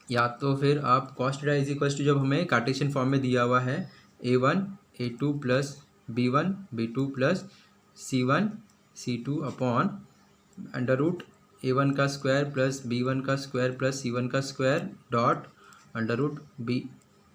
या तो फिर आप cos theta is equal to, जब हमें कार्टेशियन फॉर्म में दिया हुआ है a1 a2 plus b1 b2 plus c1 c2 upon under root a1 का स्क्वायर प्लस b1 का स्क्वायर प्लस c1 का square dot under root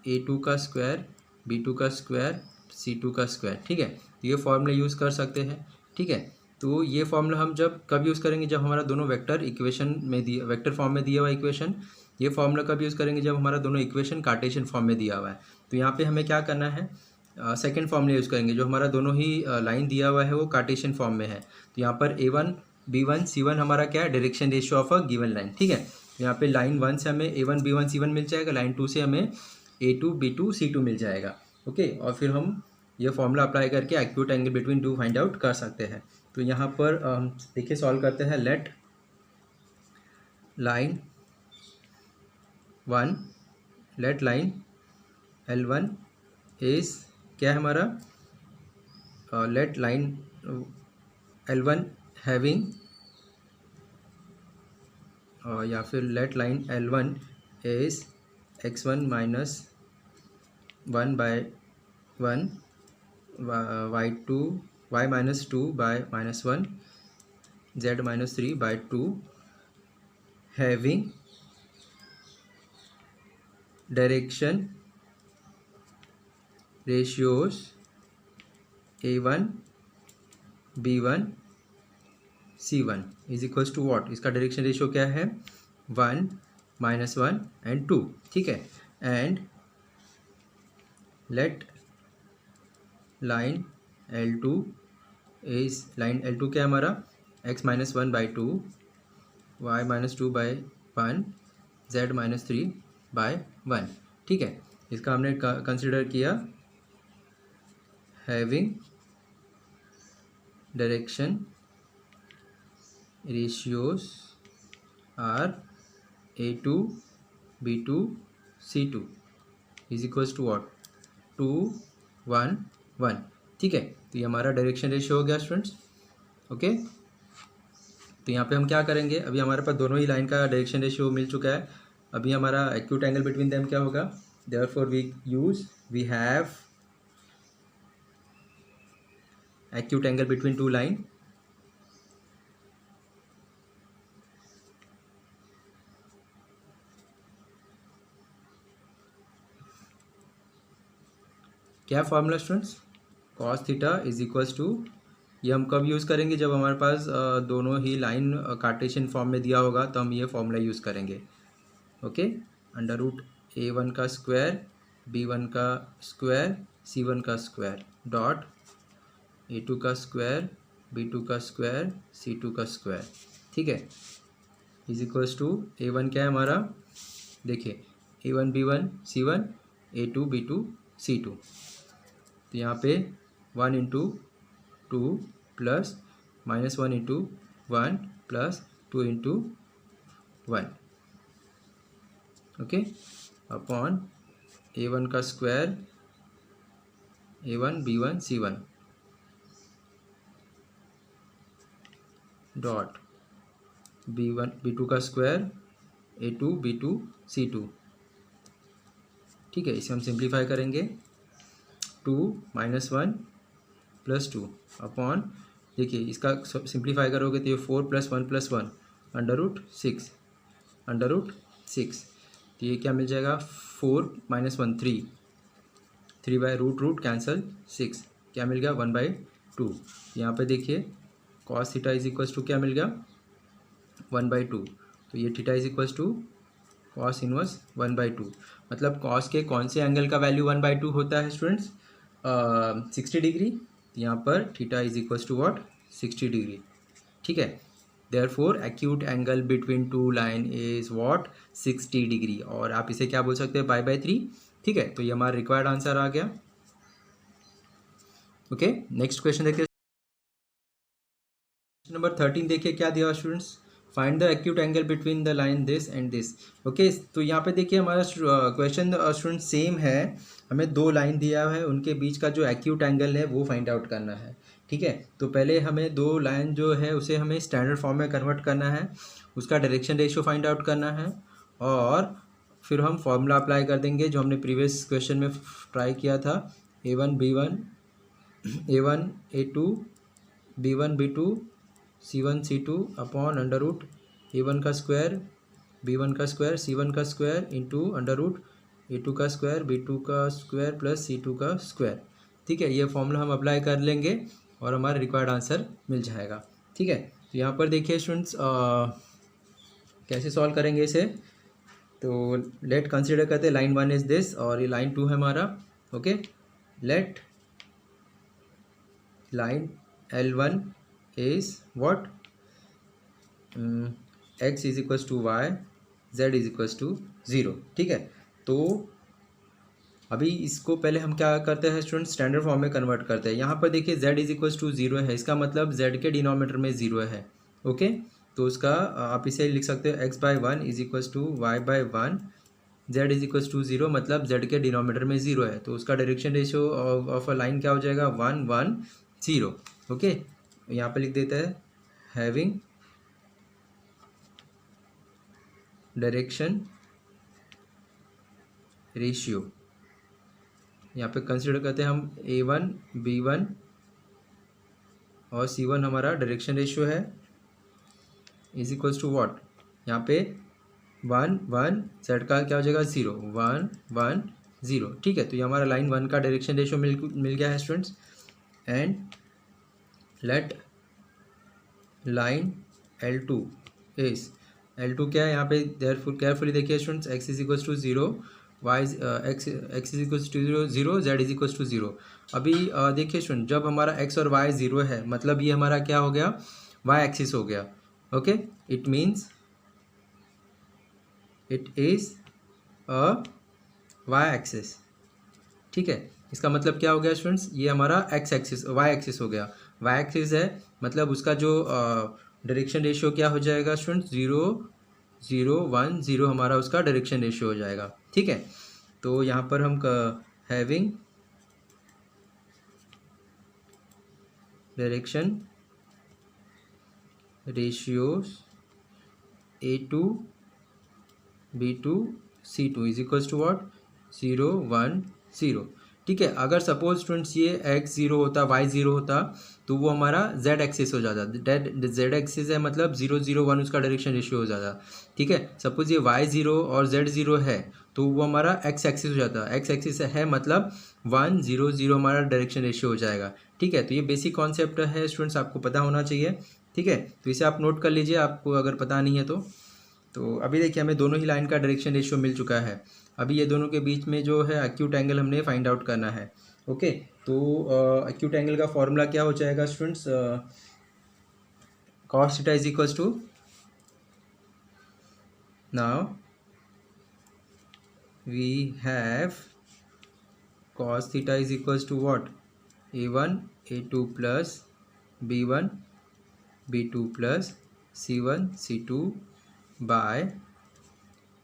a2 का स्क्वायर b2 का स्क्वायर c2 का स्क्वायर। ठीक है, ये फॉर्मूला यूज़ कर सकते हैं। ठीक है, तो ये फॉर्मूला हम जब कब यूज़ करेंगे, जब हमारा दोनों वेक्टर इक्वेशन में दिया, वेक्टर फॉर्म में दिया हुआ इक्वेशन। ये फॉर्मूला कब यूज़ करेंगे, जब हमारा दोनों इक्वेशन कार्टेशियन फॉर्म में दिया हुआ है। तो यहाँ पे हमें क्या करना है, सेकेंड फॉर्मूला यूज़ करेंगे, जो हमारा दोनों ही लाइन दिया हुआ है वो कार्टेशियन फॉर्म में है। तो यहाँ पर a1 b1 c1 हमारा क्या है, direction ratio of a given line. ठीक है, यहाँ पे लाइन 1 से हमें a1 b1 c1 मिल जाएगा, लाइन 2 से हमें a2 b2 c2 मिल जाएगा। ओके, और फिर हम ये फॉर्मूला अप्लाई करके acute angle between to find out कर सकते हैं। तो यहाँ पर देखिए सॉल्व करते हैं। लेट लाइन L1 इज क्या है हमारा, लेट लाइन L1 हैविंग, या फिर let line L1 is x1 minus 1 by 1 y minus 2 by minus 1 z minus 3 by 2 having direction ratios a1 b1 c1 is equals to what, इसका direction ratio क्या है, 1 minus 1 and 2। ठीक है, and let line L2 is, line L2 क्या है हमारा, x minus 1 by 2 y minus 2 by 1 z minus 3 bye 1। ठीक है, इसका हमने कंसिडर किया having direction ratios are a2 b2 c2 is equals to what, 2 1 1। ठीक है, तो ये हमारा डायरेक्शन रेशियो हो गया स्टूडेंट्स। ओके, तो यहाँ पे हम क्या करेंगे, अभी हमारे पास दोनों ही लाइन का डायरेक्शन रेशियो मिल चुका है। अभी हमारा एक्यूट एंगल बिटवीन देम क्या होगा, therefore we have acute angle between two line क्या formula students, cos theta is equals to, ये हम कब यूज़ करेंगे, जब हमारे पास दोनों ही लाइन कार्टेशियन फॉर्म में दिया होगा तो हम ये फॉर्मूला यूज़ करेंगे। ओके, अंडर रूट a1 का स्क्वायर b1 का स्क्वायर c1 का स्क्वायर डॉट a2 का स्क्वायर b2 का स्क्वायर c2 का स्क्वायर। ठीक है, इज इक्वल्स टू a1 क्या है हमारा, देखिए a1 b1 c1 a2 b2 c2। तो यहाँ पे 1 into 2 plus minus 1 into 1 plus 2 into 1। Okay, upon a1 का square a1 b1 c1 dot b1 b2 का स्क्वायर a2 b2 c2। ठीक है, इसे हम सिंप्लीफाई करेंगे, 2 माइनस 1 प्लस 2 अपॉन, देखिए इसका सिंप्लीफाई करोगे तो ये 4 प्लस 1 प्लस 1 अंडर रूट 6। तो ये क्या मिल जाएगा, 4 माइनस 1 3 बाय रूट कैंसल 6, क्या मिल गया 1/2। यहाँ पे देखिए cos theta is equals to क्या मिल गया 1/2। तो ये theta is equals to cos inverse 1/2। मतलब cos के कौन से एंगल का वैल्यू 1/2 होता है स्टूडेंट्स, 60 डिग्री। यहाँ पर theta is equals to what, 60 degree. ठीक है, therefore acute angle between two line is what, 60 degree, और आप इसे क्या बोल सकते हैं, π/3। ठीक है, तो ये हमारा रिक्वायर्ड आंसर आ गया। ओके, नेक्स्ट क्वेश्चन देखिए, नंबर 13 देखिए क्या दिया students, find the acute angle between the line this and this. Okay, तो यहाँ पे देखिए हमारा क्वेश्चन स्टूडेंट सेम है, हमें दो लाइन दिया है, उनके बीच का जो एक्यूट एंगल है वो फाइंड आउट करना है। ठीक है, तो पहले हमें दो लाइन जो है उसे हमें स्टैंडर्ड फॉर्म में कन्वर्ट करना है, उसका डायरेक्शन रेशियो फाइंड आउट करना है, और फिर हम फॉर्मूला अप्लाई कर देंगे जो हमने प्रीवियस क्वेश्चन में ट्राई किया था, A1 B1 A1 A2 B1 B2 C1 C2 upon under root A1 का स्क्वायर B1 का स्क्वायर C1 का square into under root A2 का स्क्वायर B2 का स्क्वायर प्लस C2 का स्क्वायर। ठीक है, ये फॉर्मूला हम अप्लाई कर लेंगे और हमारा रिक्वायर्ड आंसर मिल जाएगा। ठीक है, तो यहाँ पर देखिए स्टूडेंट्स कैसे सॉल्व करेंगे इसे। तो लेट कंसिडर करते हैं लाइन 1 इज दिस और ये लाइन 2 है हमारा। Okay, let line L1 is what, x is equals to y, z is equals to 0। ठीक है, तो अभी इसको पहले हम क्या करते हैं स्टूडेंट, स्टैंडर्ड फॉर्म में कन्वर्ट करते हैं। यहाँ पर देखिए z इज इक्वल्स टू 0 है, इसका मतलब z के डिनोमिनेटर में 0 है। ओके, तो उसका आप इसे लिख सकते हो x by 1 is equals to y by 1, z is equals to 0 मतलब z के डिनोमिनेटर में 0 है, तो उसका direction ratio of a line क्या हो जाएगा, 1 1 0। ओके, यहाँ पर लिख देते हैं हैविंग डायरेक्शन रेशियो। यहाँ पे कंसिडर करते हैं हम A1 B1 और C1 हमारा डायरेक्शन रेशियो है, इज इक्वल्स टू व्हाट, यहाँ पे 1 1 z का क्या हो जाएगा 0 1 1 0। ठीक है, तो ये हमारा लाइन 1 का डायरेक्शन रेशियो मिल गया है students. And let line L2 is, L2 क्या है यहाँ पे, देयरफॉर केयरफुली देखिए students, x is equals to 0 y x is equals to 0 z is equals to 0। अभी देखिए स्टूडेंट, जब हमारा x और y 0 है मतलब ये हमारा क्या हो गया, y एक्सिस हो गया। Okay, it means it is a y axis. ठीक है, इसका मतलब क्या हो गया स्टूडेंट्स, ये हमारा x एक्सिस y एक्सिस हो गया, y एक्सिस है मतलब उसका जो डायरेक्शन रेशियो क्या हो जाएगा स्टूडेंट्स, 0 0 1 0 हमारा उसका डायरेक्शन रेशियो हो जाएगा। ठीक है, तो यहाँ पर हम having direction ratios A2 B2 C2 is equals to what, 0 1 0। ठीक है, अगर सपोज स्टूडेंट्स ये x 0 होता y 0 होता तो वो हमारा z एक्सिस हो जाता, z एक्सिस है मतलब 0 0 1 उसका डायरेक्शन रेशियो हो जाता। ठीक है, सपोज ये y 0 और z 0 है तो वो हमारा x एक्सिस हो जाता, x एक्सिस है मतलब 1 0 0 हमारा डायरेक्शन रेशियो हो जाएगा। ठीक है, तो ये बेसिक कॉन्सेप्ट है स्टूडेंट्स, आपको पता होना चाहिए। ठीक है, तो इसे आप नोट कर लीजिए आपको अगर पता नहीं है तो अभी देखिए हमें दोनों ही लाइन का डायरेक्शन रेशियो मिल चुका है। अभी ये दोनों के बीच में जो है एक्यूट एंगल हमने फाइंड आउट करना है। ओके, तो एक्यूट एंगल का फॉर्मूला क्या हो जाएगा students, cos theta is equals to, now we have cos theta is equals to what, A1 A2 plus B1 B2 plus C1 C2 by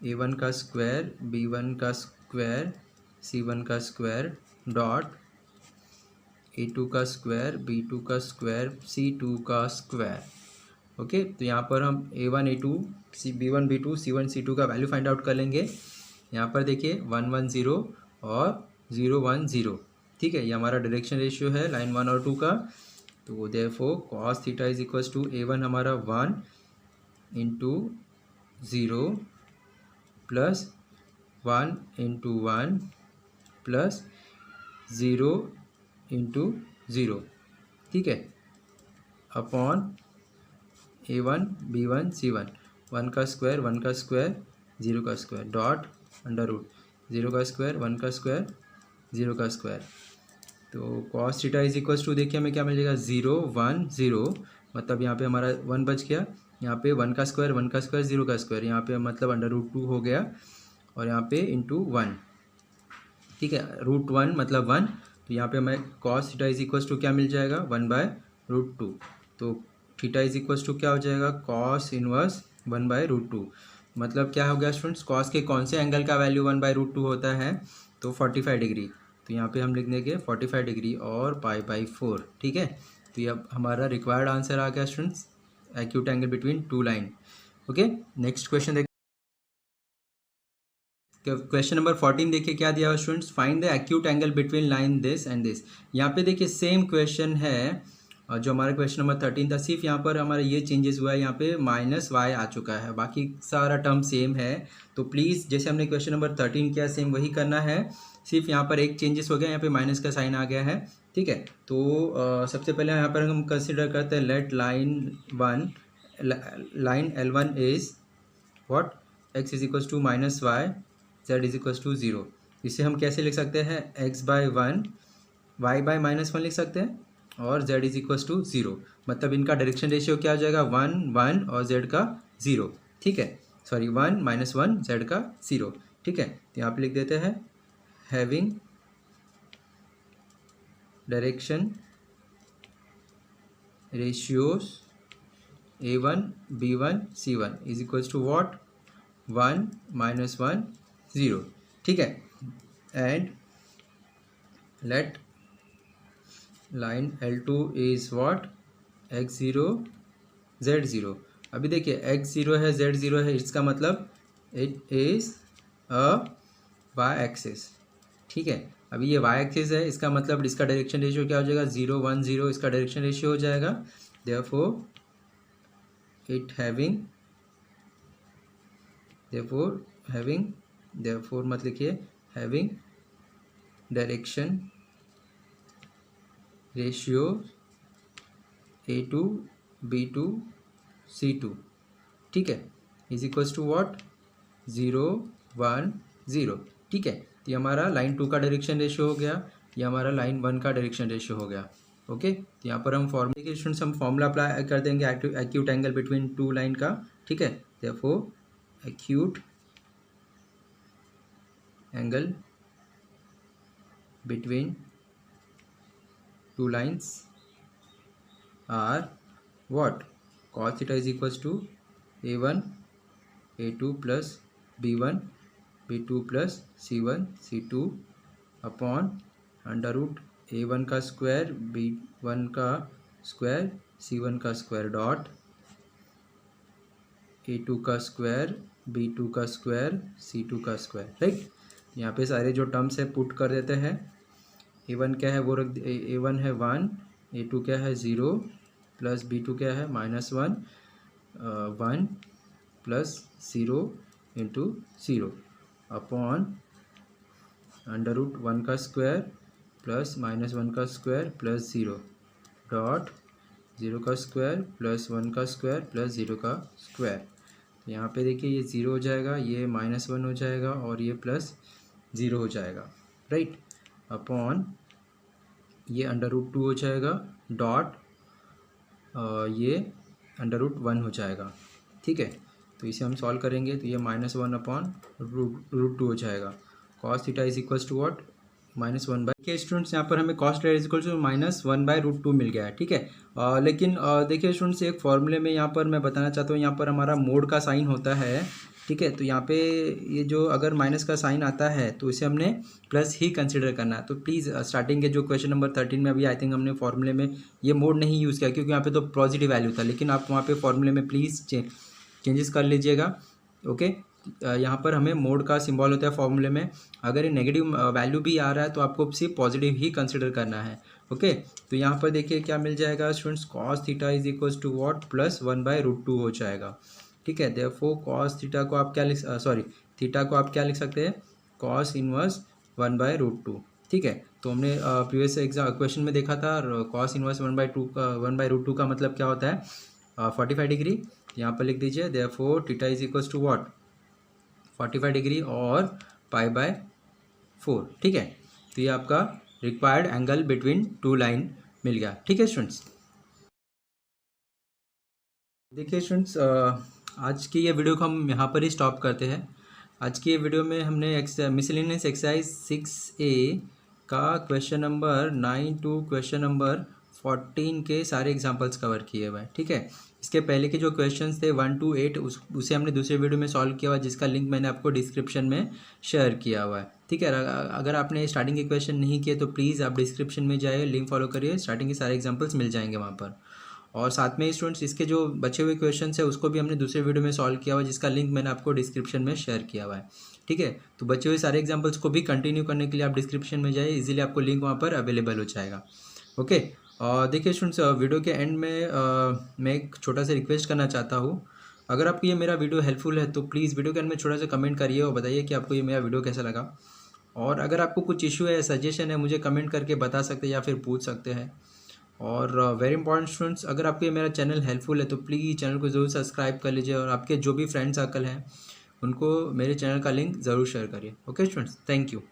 A1 का square B1 का square C1 का square dot A2 का square B2 का square C2 का square. Okay, तो यहाँ पर हम A1 A2 B1 B2 C1 C2 का वैल्यू फाइंड आउट कर लेंगे। यहाँ पर देखिए 1 1 0 और 0 1 0। ठीक है, ये हमारा डायरेक्शन रेशियो है लाइन 1 और 2 का। तो therefore cos theta is equals to A1 हमारा 1 into 0 plus 1 into 1 plus 0 into 0। ठीक है, अपॉन A1 B1 C1, 1 का स्क्वायर 1 का स्क्वायर 0 का स्क्वायर डॉट अंडर रूट 0 का स्क्वायर 1 का स्क्वायर 0 का स्क्वायर। तो cos theta is equals to देखिए हमें क्या मिल जाएगा, 0 1 0 मतलब यहाँ पे हमारा 1 बच गया, यहाँ पे 1 का स्क्वायर 0 का स्क्वायर, यहाँ पे मतलब अंडर रूट 2 हो गया और यहाँ पे इंटू 1। ठीक है, रूट 1 मतलब 1, तो यहाँ पे हमें cos theta is equals to क्या मिल जाएगा, 1 बाय रूट 2। तो थीटा इज इक्वल्स टू क्या हो जाएगा, cos इनवर्स 1 बाय रूट 2। मतलब क्या हो गया स्टूडेंट्स, cos के कौन से एंगल का वैल्यू 1 बाय रूट 2 होता है, तो 45 डिग्री। तो यहाँ पे हम लिख देंगे 45 डिग्री और पाई बाई 4। ठीक है, तो ये अब हमारा रिक्वायर्ड आंसर आ गया students, acute angle between two line. Okay, next question देखिए। क्वेश्चन नंबर 14 देखिए क्या दिया हुआ students, find the acute angle between line this and this. यहाँ पे देखिए सेम क्वेश्चन है और जो हमारा क्वेश्चन नंबर 13 था, सिर्फ यहाँ पर हमारा ये चेंजेस हुआ है, यहाँ पे -y आ चुका है, बाकी सारा टर्म सेम है। तो प्लीज़ जैसे हमने क्वेश्चन नंबर 13 किया सेम वही करना है, सिर्फ यहाँ पर एक चेंजेस हो गया, यहाँ पे माइनस का साइन आ गया है, ठीक है। तो सबसे पहले यहाँ पर हम कंसिडर करते हैं let line L1 is what, x is equals to -y, z is equals to 0। इसे हम कैसे लिख सकते हैं, x/1 y/-1 लिख सकते हैं और z इज इक्वल्स टू 0। मतलब इनका डायरेक्शन रेशियो क्या हो जाएगा, 1 1 और z का 0, ठीक है। सॉरी 1 -1 z का 0, ठीक है। तो यहाँ पे लिख देते हैं having direction ratios a1 b1 c1 is equals to what, 1 -1 0, ठीक है। And let line L2 is what, x0 z0। अभी देखिए x0 है z0 है, इसका मतलब it is a y axis, ठीक है। अभी ये y एक्सिस है, इसका मतलब इसका डायरेक्शन रेशियो क्या हो जाएगा, 0 1 0 इसका डायरेक्शन रेशियो हो जाएगा। देयरफॉर इट हैविंग मत लिखिए, having direction ratio a2 b2 c2, ठीक है, इज इक्वल्स टू व्हाट, 0 1 0, ठीक है। तो ये हमारा लाइन 2 का डायरेक्शन रेशियो हो गया, ये हमारा लाइन 1 का डायरेक्शन रेशियो हो गया, ओके। तो यहाँ पर हम फॉर्मूले के स्टूडेंट्स हम फॉर्मूला अप्लाई कर देंगे acute angle between two line का, ठीक है। Therefore acute angle between two lines are what, cos theta is equals to a1 a2 plus b1 b2 plus c1 c2 upon under root a1 का square b1 का square c1 का square dot a2 का square b2 का square c2 का square, right. यहाँ पे सारे जो टर्म्स है पुट कर देते हैं। a1 क्या है वो रख, a1 है 1, a2 क्या है 0 प्लस b2 क्या है -1, 1 plus 0 into 0 upon under root 1 का स्क्वायर प्लस -1 का स्क्वायर प्लस 0 डॉट 0 का स्क्वायर प्लस 1 का स्क्वायर प्लस 0 का स्क्वायर। तो यहाँ पे देखिए ये 0 हो जाएगा, ये -1 हो जाएगा और ये प्लस 0 हो जाएगा, राइट। अपॉन ये अंडर रूट 2 हो जाएगा डॉट ये अंडर रूट 1 हो जाएगा, ठीक है। तो इसे हम सॉल्व करेंगे तो ये -1 अपॉन रूट 2 हो जाएगा। Cos theta is equals to what, -1 के स्टूडेंट्स यहाँ पर हमें cos theta is equals to -1/√2 मिल गया है, ठीक है। लेकिन देखिए स्टूडेंट्स एक फॉर्मूले में यहाँ पर मैं बताना चाहता हूँ, यहाँ पर हमारा मोड का साइन होता है, ठीक है। तो यहाँ पे ये जो अगर माइनस का साइन आता है तो इसे हमने प्लस ही कंसिडर करना है। तो प्लीज़ स्टार्टिंग के जो क्वेश्चन नंबर 13 में अभी आई थिंक हमने फॉर्मूले में ये मोड नहीं यूज़ किया क्योंकि यहाँ पे तो पॉजिटिव वैल्यू था, लेकिन आप वहाँ पे फॉर्मूले में प्लीज़ चेंजेस कर लीजिएगा, ओके। यहाँ पर हमें मोड का सिंबल होता है फॉर्मूले में, अगर ये नेगेटिव वैल्यू भी आ रहा है तो आपको सिर्फ पॉजिटिव ही कंसिडर करना है, ओके। तो यहाँ पर देखिए क्या मिल जाएगा students, cos theta is equals to what, +1/√2 हो जाएगा, ठीक है। देयरफॉर कॉस थीटा को आप क्या थीटा को आप क्या लिख सकते हैं, कॉस इनवर्स 1/√2, ठीक है। तो हमने प्रीवियस एग्जाम क्वेश्चन में देखा था कॉस इनवर्स 1/√2 का मतलब क्या होता है, 45 डिग्री। यहाँ पर लिख दीजिए therefore theta is equals to what, 45 degree और π/4, ठीक है। तो ये आपका required angle between two line मिल गया, ठीक है स्टूडेंट्स। देखिए स्टूडेंट्स आज की ये वीडियो को हम यहाँ पर ही स्टॉप करते हैं। आज की ये वीडियो में हमने मिसलेनियस एक्सरसाइज 6A का question number 9 to question number 14 के सारे एग्जांपल्स कवर किए हुए हैं, ठीक है। इसके पहले के जो क्वेश्चंस थे 1 to 8 उसे हमने दूसरे वीडियो में सॉल्व किया हुआ है, जिसका लिंक मैंने आपको डिस्क्रिप्शन में शेयर किया हुआ है, ठीक है। अगर आपने स्टार्टिंग के क्वेश्चन नहीं किए तो प्लीज़ आप डिस्क्रिप्शन में जाइए, लिंक फॉलो करिए, स्टार्टिंग के सारे एग्जाम्पल्स मिल जाएंगे वहाँ पर। और साथ में ही स्टूडेंट्स इसके जो बचे हुए क्वेश्चन है उसको भी हमने दूसरे वीडियो में सॉल्व किया हुआ है, जिसका लिंक मैंने आपको डिस्क्रिप्शन में शेयर किया हुआ है। ठीक है, तो बचे हुए सारे एग्जाम्पल्स को भी कंटिन्यू करने के लिए आप डिस्क्रिप्शन में जाइए, इजीली आपको लिंक वहाँ पर अवेलेबल हो जाएगा। ओके, देखिए स्टूडेंट्स, वीडियो के एंड में मैं एक छोटा सा रिक्वेस्ट करना चाहता हूँ। अगर आपको ये मेरा वीडियो हेल्पफुल है तो प्लीज़ वीडियो के एंड में छोटा सा कमेंट करिए और बताइए कि आपको ये मेरा वीडियो कैसा लगा। और अगर आपको कुछ इशू है, सजेशन है, मुझे कमेंट करके बता सकते हैं या फिर पूछ सकते हैं। और वेरी इंपॉर्टेंट स्टूडेंट्स, अगर आपको ये मेरा चैनल हेल्पफुल है तो प्लीज़ चैनल को ज़रूर सब्सक्राइब कर लीजिए और आपके जो भी फ्रेंड सर्कल हैं उनको मेरे चैनल का लिंक ज़रूर शेयर करिए। Okay students, thank you.